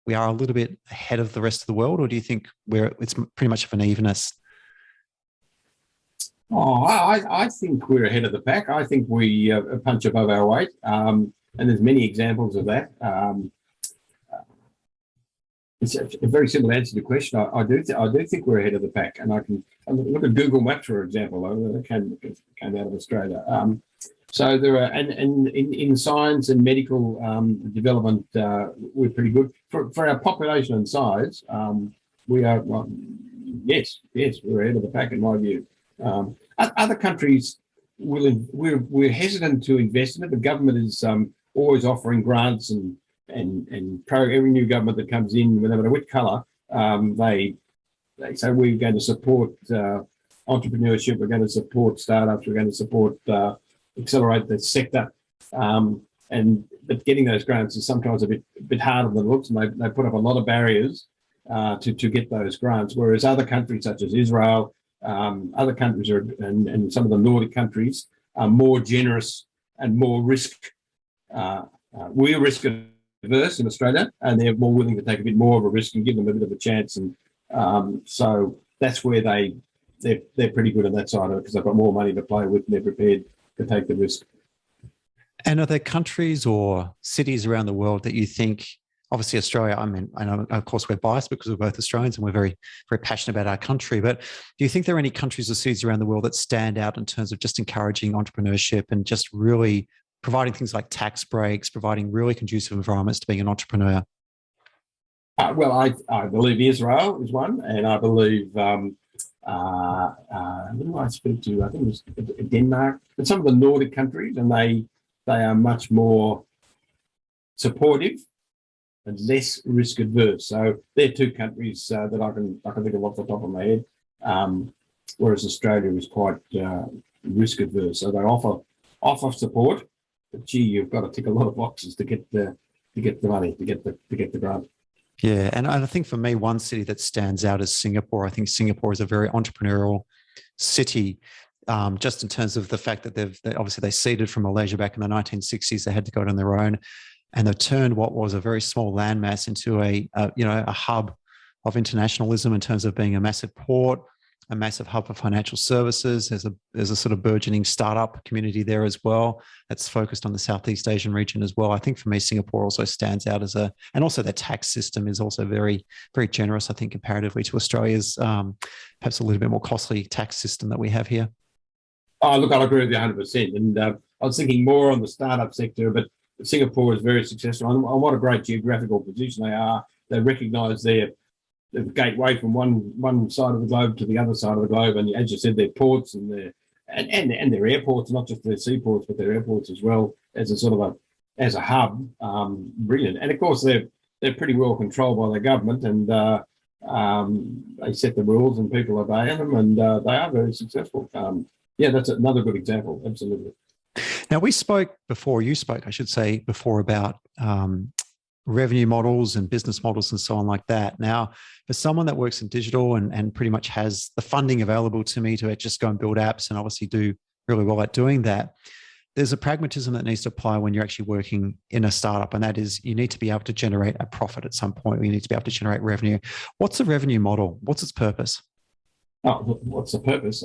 a little bit ahead of the rest of the world, or do you think it's pretty much of an evenness? Oh, I think we're ahead of the pack. I think we punch above our weight, and there's many examples of that. It's a very simple answer to the question. I do think we're ahead of the pack, and I can look at Google Maps, for example. That came out of Australia. So there are, and in science and medical development, we're pretty good for our population and size. We are, well, yes, we're ahead of the pack in my view. Other countries we're hesitant to invest in it. The government is always offering grants and every new government that comes in, no matter which colour, they say we're going to support entrepreneurship, we're going to support startups, we're going to support accelerate the sector. But getting those grants is sometimes a bit harder than it looks, and they put up a lot of barriers to get those grants. Whereas other countries such as Israel, other countries and some of the Nordic countries are more generous and more risk. We're risk averse in Australia, and they're more willing to take a bit more of a risk and give them a bit of a chance. And so that's where they're pretty good on that side of it, because they've got more money to play with and they're prepared to take the risk. And are there countries or cities around the world that you think, obviously Australia, I mean, I know, of course, we're biased because we're both Australians and we're very, very passionate about our country, but do you think there are any countries or cities around the world that stand out in terms of just encouraging entrepreneurship and just really providing things like tax breaks, providing really conducive environments to being an entrepreneur? Well, I believe Israel is one, and I believe, who do I speak to? I think it was Denmark, and some of the Nordic countries, and they are much more supportive and less risk adverse. So they're two countries that I can think of off the top of my head. Whereas Australia is quite risk adverse. So they offer support, but gee, you've got to tick a lot of boxes to get the money, to get the grant. Yeah, and I think for me, one city that stands out is Singapore. I think Singapore is a very entrepreneurial city, just in terms of the fact that they seeded from Malaysia back in the 1960s. They had to go it on their own, and they've turned what was a very small landmass into a hub of internationalism in terms of being a massive port, a massive hub for financial services. There's a sort of burgeoning startup community there as well that's focused on the Southeast Asian region as well. I think for me, Singapore also stands out and also their tax system is also very, very generous, I think, comparatively to Australia's perhaps a little bit more costly tax system that we have here. Oh, look, I agree with you 100%. And I was thinking more on the startup sector, but Singapore is very successful. And what a great geographical position they are. They recognise their gateway from one side of the globe to the other side of the globe, and as you said, their ports and their airports, not just their seaports, but their airports as well as a sort of a hub. Brilliant, and of course they're pretty well controlled by the government, and they set the rules and people obey them, and they are very successful. That's another good example. Absolutely. Now you spoke before about revenue models and business models and so on like that. Now, for someone that works in digital and pretty much has the funding available to me to just go and build apps and obviously do really well at doing that, there's a pragmatism that needs to apply when you're actually working in a startup, and that is you need to be able to generate a profit at some point. You need to be able to generate revenue. What's a revenue model? What's its purpose? Oh, what's the purpose?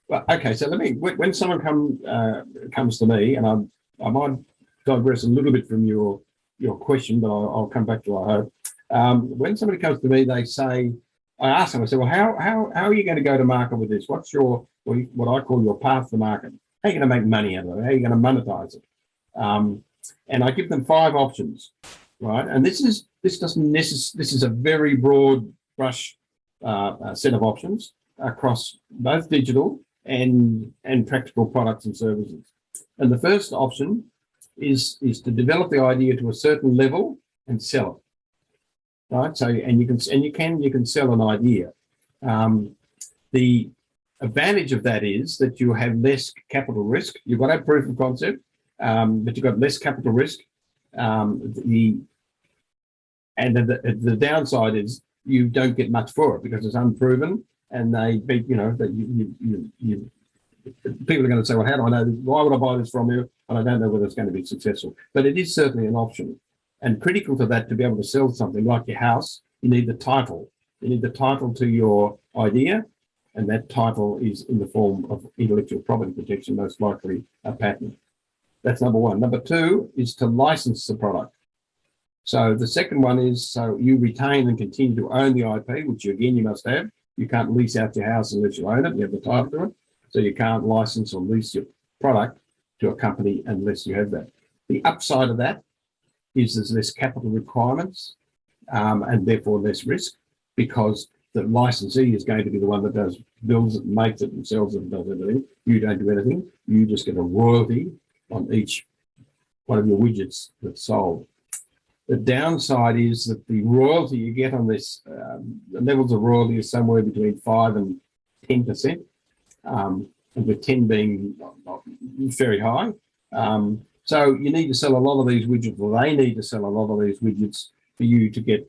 Well, okay, so when someone comes to me, and I might digress a little bit from your question, but I'll come back to it, I hope. When somebody comes to me, I ask them, I say, well, how are you going to go to market with this? What's what I call your path to market? How are you going to make money out of it? How are you going to monetize it? And I give them 5 options, right? And this is a very broad brush set of options across both digital and practical products and services. And the first option is to develop the idea to a certain level and sell it, right? So you can sell an idea. The advantage of that is that you have less capital risk. You've got to have proof of concept, but you've got less capital risk. The downside is you don't get much for it because it's unproven, and people are going to say, well, how do I know? Why would I buy this from you? And I don't know whether it's going to be successful. But it is certainly an option. And critical to that, to be able to sell something like your house, you need the title. You need the title to your idea, and that title is in the form of intellectual property protection, most likely a patent. That's number one. Number 2 is to license the product. So the second one is, so you retain and continue to own the IP, which you must have. You can't lease out your house unless you own it. You have the title to it. So you can't license or lease your product to a company unless you have that. The upside of that is there's less capital requirements and therefore less risk, because the licensee is going to be the one that builds it, makes it, and sells it, and does everything. You don't do anything. You just get a royalty on each one of your widgets that's sold. The downside is that the royalty you get on this, the levels of royalty is somewhere between 5 and 10%, and with 10 being very high. So you need to sell a lot of these widgets, or they need to sell a lot of these widgets for you to get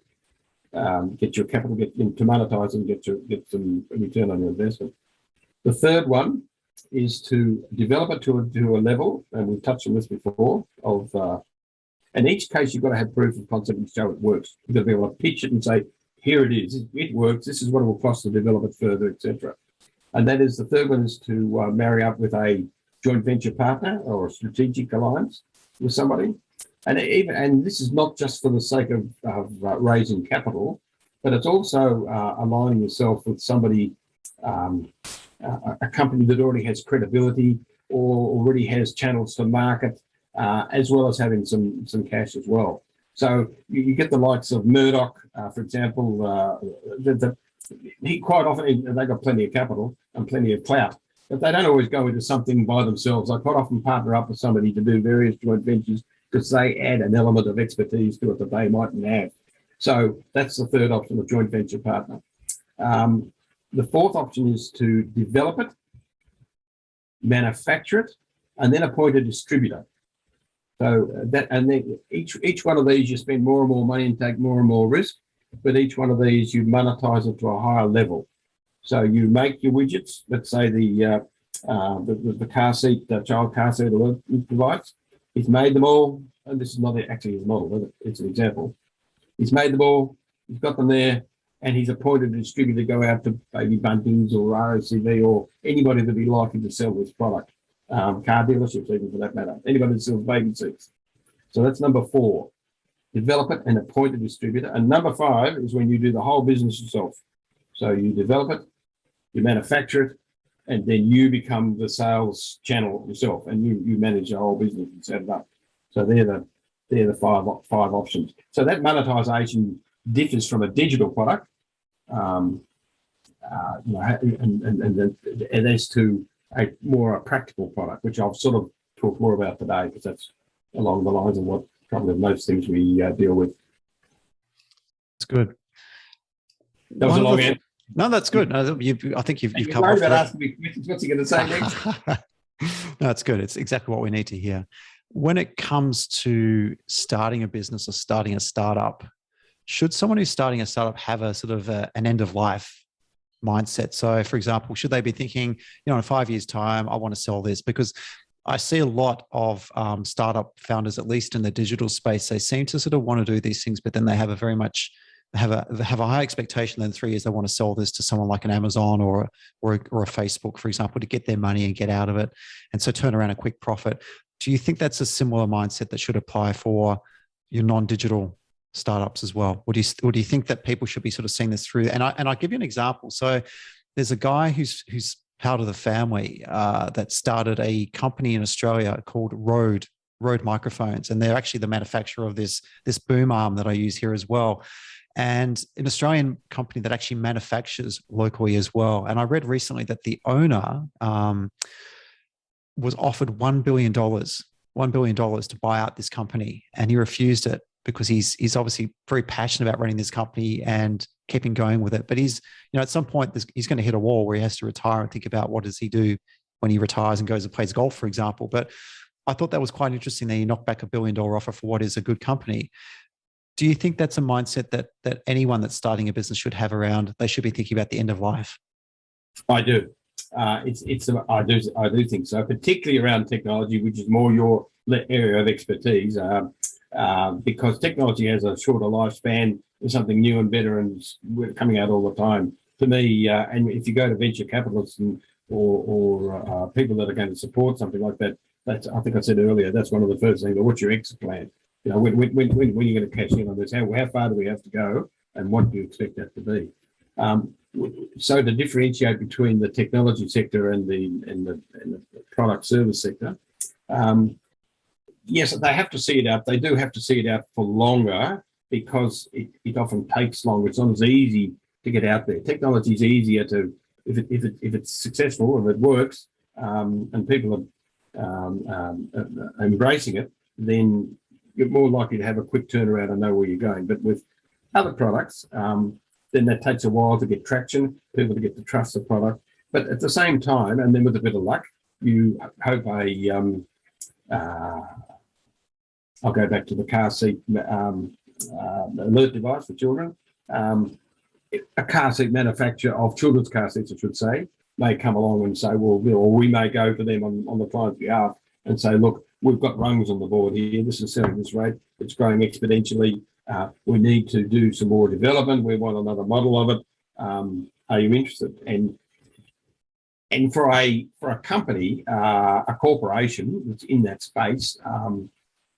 your capital, to monetize and get some return on your investment. The third one is to develop it to a level, and we've touched on this before, of And each case, you've got to have proof of concept and show it works. You've got to be able to pitch it and say, here it is, it works, this is what it will cost to develop it further, etc. And that is the third one, is to marry up with a joint venture partner or a strategic alliance with somebody. And this is not just for the sake of raising capital, but it's also aligning yourself with somebody, a company that already has credibility or already has channels to market, as well as having some cash as well. So you get the likes of Murdoch, for example. He quite often, they've got plenty of capital and plenty of clout, but they don't always go into something by themselves. They quite often partner up with somebody to do various joint ventures because they add an element of expertise to it that they mightn't have. So that's the third option, of joint venture partner. The fourth option is to develop it, manufacture it, and then appoint a distributor. So and then each one of these, you spend more and more money and take more and more risk, but each one of these you monetize it to a higher level. So you make your widgets. Let's say the car seat, the child car seat provides. He's made them all, and this is not actually his model, but it's an example. He's made them all. He's got them there, and he's appointed a distributor to go out to Baby Buntings or ROCV or anybody that'd be likely to sell this product. Car dealerships, even for that matter, anybody that sells baby seats. So that's number 4. Develop it and appoint a distributor. And number 5 is when you do the whole business yourself. So you develop it, you manufacture it, and then you become the sales channel yourself, and you manage the whole business and set it up. So they're the five options. So that monetization differs from a digital product, and as to a more practical product, which I've sort of talked more about today, because that's along the lines of what probably most things we deal with. It's good. That was a long answer. No, that's good. No, I think you've covered. About asking me questions. What's he going to say next? No, it's good. It's exactly what we need to hear. When it comes to starting a business or starting a startup, should someone who's starting a startup have a sort of an end of life mindset? So, for example, should they be thinking, in 5 years' time, I want to sell this? Because I see a lot of startup founders, at least in the digital space, they seem to sort of want to do these things, but then they have a high expectation that in 3 years they want to sell this to someone like an Amazon or a Facebook, for example, to get their money and get out of it, and so turn around a quick profit. Do you think that's a similar mindset that should apply for your non-digital startups as well? Or do you think that people should be sort of seeing this through? And I'll give you an example. So there's a guy who's part of the family that started a company in Australia called Rode Microphones, and they're actually the manufacturer of this boom arm that I use here as well. And an Australian company that actually manufactures locally as well. And I read recently that the owner was offered $1 billion to buy out this company, and he refused it because he's obviously very passionate about running this company and keeping going with it. But he's, at some point he's going to hit a wall where he has to retire and think about what does he do when he retires and goes and plays golf, for example. But I thought that was quite interesting that he knocked back $1 billion offer for what is a good company. Do you think that's a mindset that anyone that's starting a business should have around? They should be thinking about the end of life. I do. I do think so, particularly around technology, which is more your area of expertise, because technology has a shorter lifespan. There's something new and better and coming out all the time. To me, and if you go to venture capitalists or people that are going to support something like that, that's, I think I said earlier, that's one of the first things. What's your exit plan? When are you going to cash in on this? How far do we have to go, and what do you expect that to be? So to differentiate between the technology sector and the product service sector, yes, they have to see it out. They do have to see it out for longer because it often takes longer. It's not as easy to get out there. Technology is easier to, if it's successful and it works, and people are embracing it, then you're more likely to have a quick turnaround and know where you're going. But with other products, then that takes a while to get traction, people to get to trust the product. But at the same time, and then with a bit of luck, you hope I'll go back to the car seat alert device for children. A car seat manufacturer of children's car seats, I should say, may come along and say, well, or we may go to them on the client's behalf and say, look, we've got rungs on the board here. This is selling this rate. It's growing exponentially. We need to do some more development. We want another model of it. Are you interested? And for a company, a corporation that's in that space,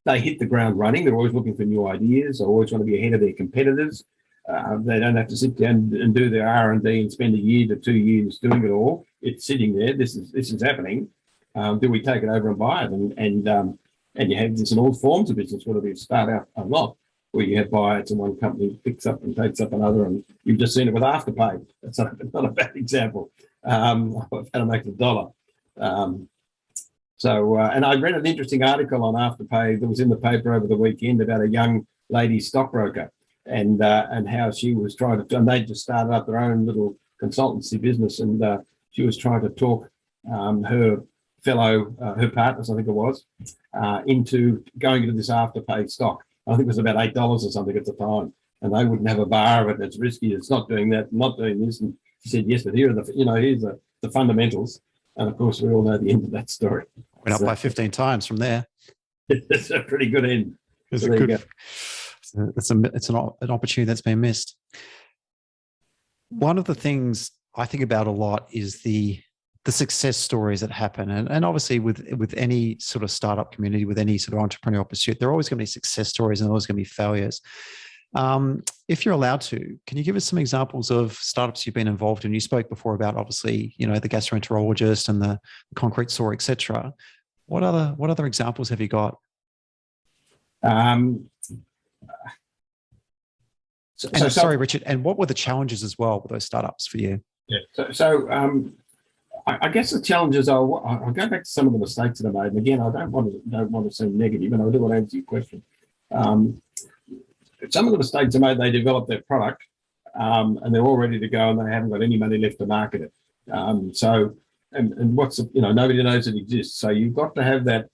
they hit the ground running. They're always looking for new ideas. They always want to be ahead of their competitors. They don't have to sit down and do their R&D and spend a year to 2 years doing it all. It's sitting there. This is happening. Do we take it over and buy it? And you have this in all forms of business, whether you start out a lot, where you have buyouts and one company picks up and takes up another, and you've just seen it with Afterpay. That's not a bad example. Of how to make a dollar. And I read an interesting article on Afterpay that was in the paper over the weekend about a young lady stockbroker and how she was trying to, and they just started up their own little consultancy business, and she was trying to talk her partners, I think it was, into going into this Afterpay stock. I think it was about $8 or something at the time, and they wouldn't have a bar of it. It's risky. It's not doing that, not doing this. And she said, yes, but here are here's the fundamentals. And of course, we all know the end of that story. Went up by 15 times from there. It's a pretty good end. It's an opportunity that's been missed. One of the things I think about a lot is the success stories that happen. And obviously with any sort of startup community, with any sort of entrepreneurial pursuit, there are always going to be success stories and always going to be failures. If you're allowed to, can you give us some examples of startups you've been involved in? You spoke before about, obviously, the gastroenterologist and the concrete saw, etc. What other examples have you got? Sorry, Richard. And what were the challenges as well with those startups for you? Yeah. I guess the challenges are. I'll go back to some of the mistakes that I made. And again, I don't want to seem negative, and I do want to answer your question. Some of the mistakes I made, they developed their product, and they're all ready to go, and they haven't got any money left to market it. And what's nobody knows it exists. So you've got to have that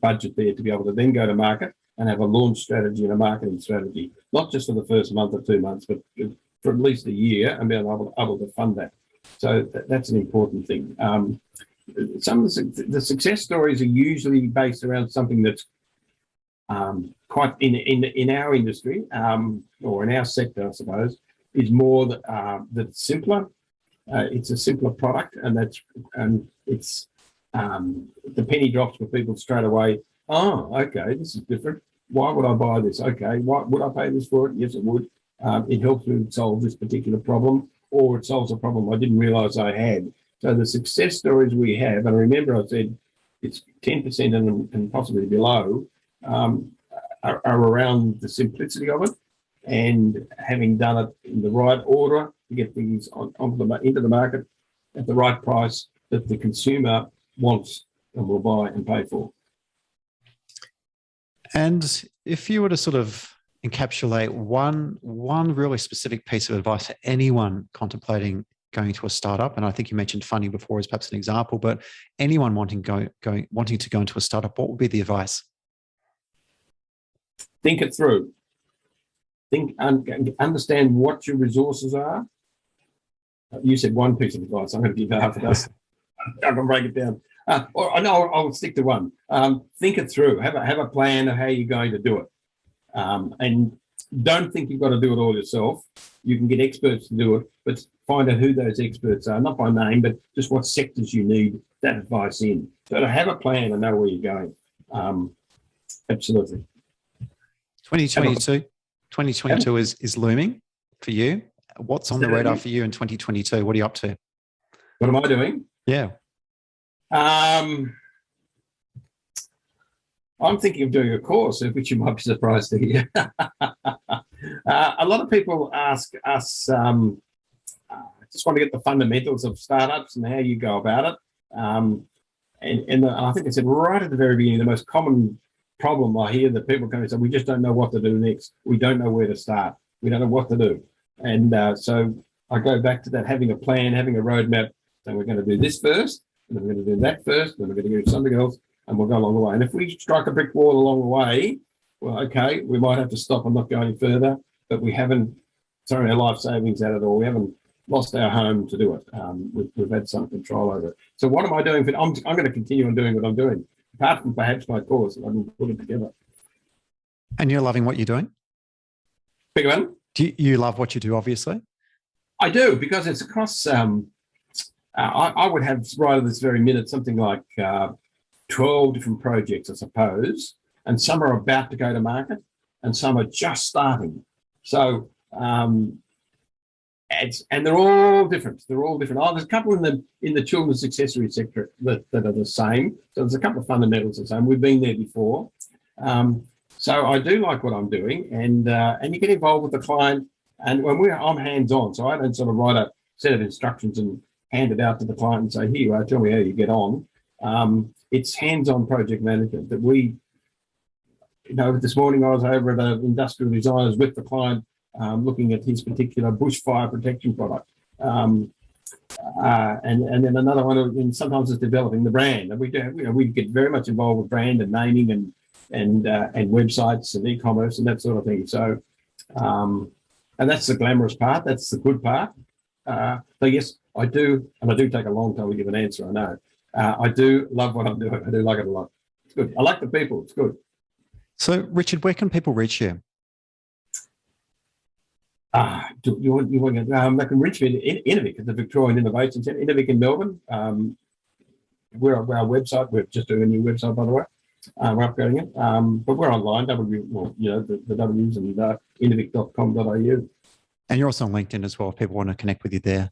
budget there to be able to then go to market and have a launch strategy and a marketing strategy, not just for the first month or 2 months, but for at least a year, and be able to fund that. So that's an important thing. Some of the success stories are usually based around something that's quite in our industry, or in our sector, I suppose, is more that's simpler. It's a simpler product, and it's the penny drops for people straight away. Oh, okay, this is different. Why would I buy this? Okay, why would I pay this for it? Yes, it would. It helps me solve this particular problem, or it solves a problem I didn't realise I had. So the success stories we have, and remember I said it's 10% and possibly below, are around the simplicity of it and having done it in the right order to get things into the market at the right price that the consumer wants and will buy and pay for. And if you were to sort of encapsulate one really specific piece of advice for anyone contemplating going to a startup, and I think you mentioned funding before as perhaps an example, but anyone wanting to go into a startup, what would be the advice? Think it through. Understand what your resources are. You said one piece of advice. I'm going to give half a dozen. I can break it down. I'll stick to one. Think it through. Have a plan of how you're going to do it. And don't think you've got to do it all yourself. You can get experts to do it, but find out who those experts are, not by name, but just what sectors you need that advice in. So to have a plan and know where you're going. Absolutely. 2022 is looming for you. What's on the radar for you in 2022? What are you up to? What am I doing? Yeah. I'm thinking of doing a course, which you might be surprised to hear. A lot of people ask us, just want to get the fundamentals of startups and how you go about it. And I think I said right at the very beginning, the most common problem I hear that people come and say, we just don't know what to do next. We don't know where to start. We don't know what to do. And so I go back to that, having a plan, having a roadmap. So we're going to do this first, and then we're going to do that first, then we're going to do something else, and we'll go along the way. And if we strike a brick wall along the way, well, okay, we might have to stop and not go any further, but we haven't thrown our life savings at it, or we haven't lost our home to do it. We've had some control over it. So what am I doing? I'm going to continue on doing what I'm doing. apart from perhaps my course, I didn't put it together. And you're loving what you're doing? Big one. Do you love what you do, obviously? I do, because it's across, I would have right at this very minute something like 12 different projects, I suppose, and some are about to go to market and some are just starting. So, and they're all different. They're all different. Oh, there's a couple in the children's accessory sector that are the same. So there's a couple of fundamentals the same. We've been there before. So I do like what I'm doing, and you get involved with the client. And when I'm hands-on, so I don't sort of write a set of instructions and hand it out to the client and say, here you are, tell me how you get on. It's hands-on project management that we, this morning I was over at Industrial Designers with the client, looking at his particular bushfire protection product. And then another one, and sometimes it's developing the brand. And we get very much involved with brand and naming and websites and e-commerce and that sort of thing. So, and that's the glamorous part. That's the good part. So yes, I do, and I do take a long time to give an answer, I know. I do love what I'm doing. I do like it a lot. It's good. I like the people. It's good. So, Richard, where can people reach you? You want they can reach me in Innovic, at the Victorian Innovation Centre, Innovic in Melbourne. We're our website. We're just doing a new website, by the way. We're upgrading it. But we're online, the W's and innovic.com.au. And you're also on LinkedIn as well if people want to connect with you there.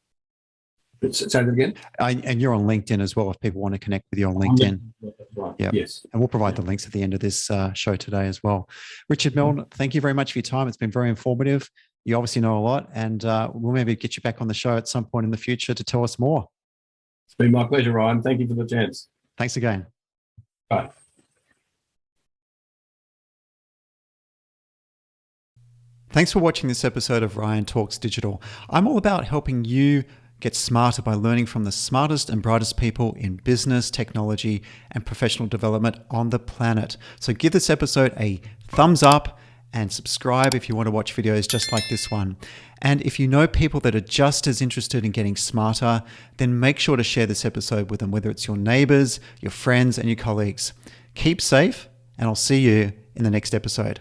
Say that again? And you're on LinkedIn as well if people want to connect with you on LinkedIn. That's right. Yep. Yes. And we'll provide the links at the end of this show today as well. Richard Milne, thank you very much for your time. It's been very informative. You obviously know a lot, and we'll maybe get you back on the show at some point in the future to tell us more. It's been my pleasure, Ryan. Thank you for the chance. Thanks again. Bye. Thanks for watching this episode of Ryan Talks Digital. I'm all about helping you get smarter by learning from the smartest and brightest people in business, technology, and professional development on the planet. So give this episode a thumbs up and subscribe if you want to watch videos just like this one. And if you know people that are just as interested in getting smarter, then make sure to share this episode with them, whether it's your neighbors, your friends, and your colleagues. Keep safe, and I'll see you in the next episode.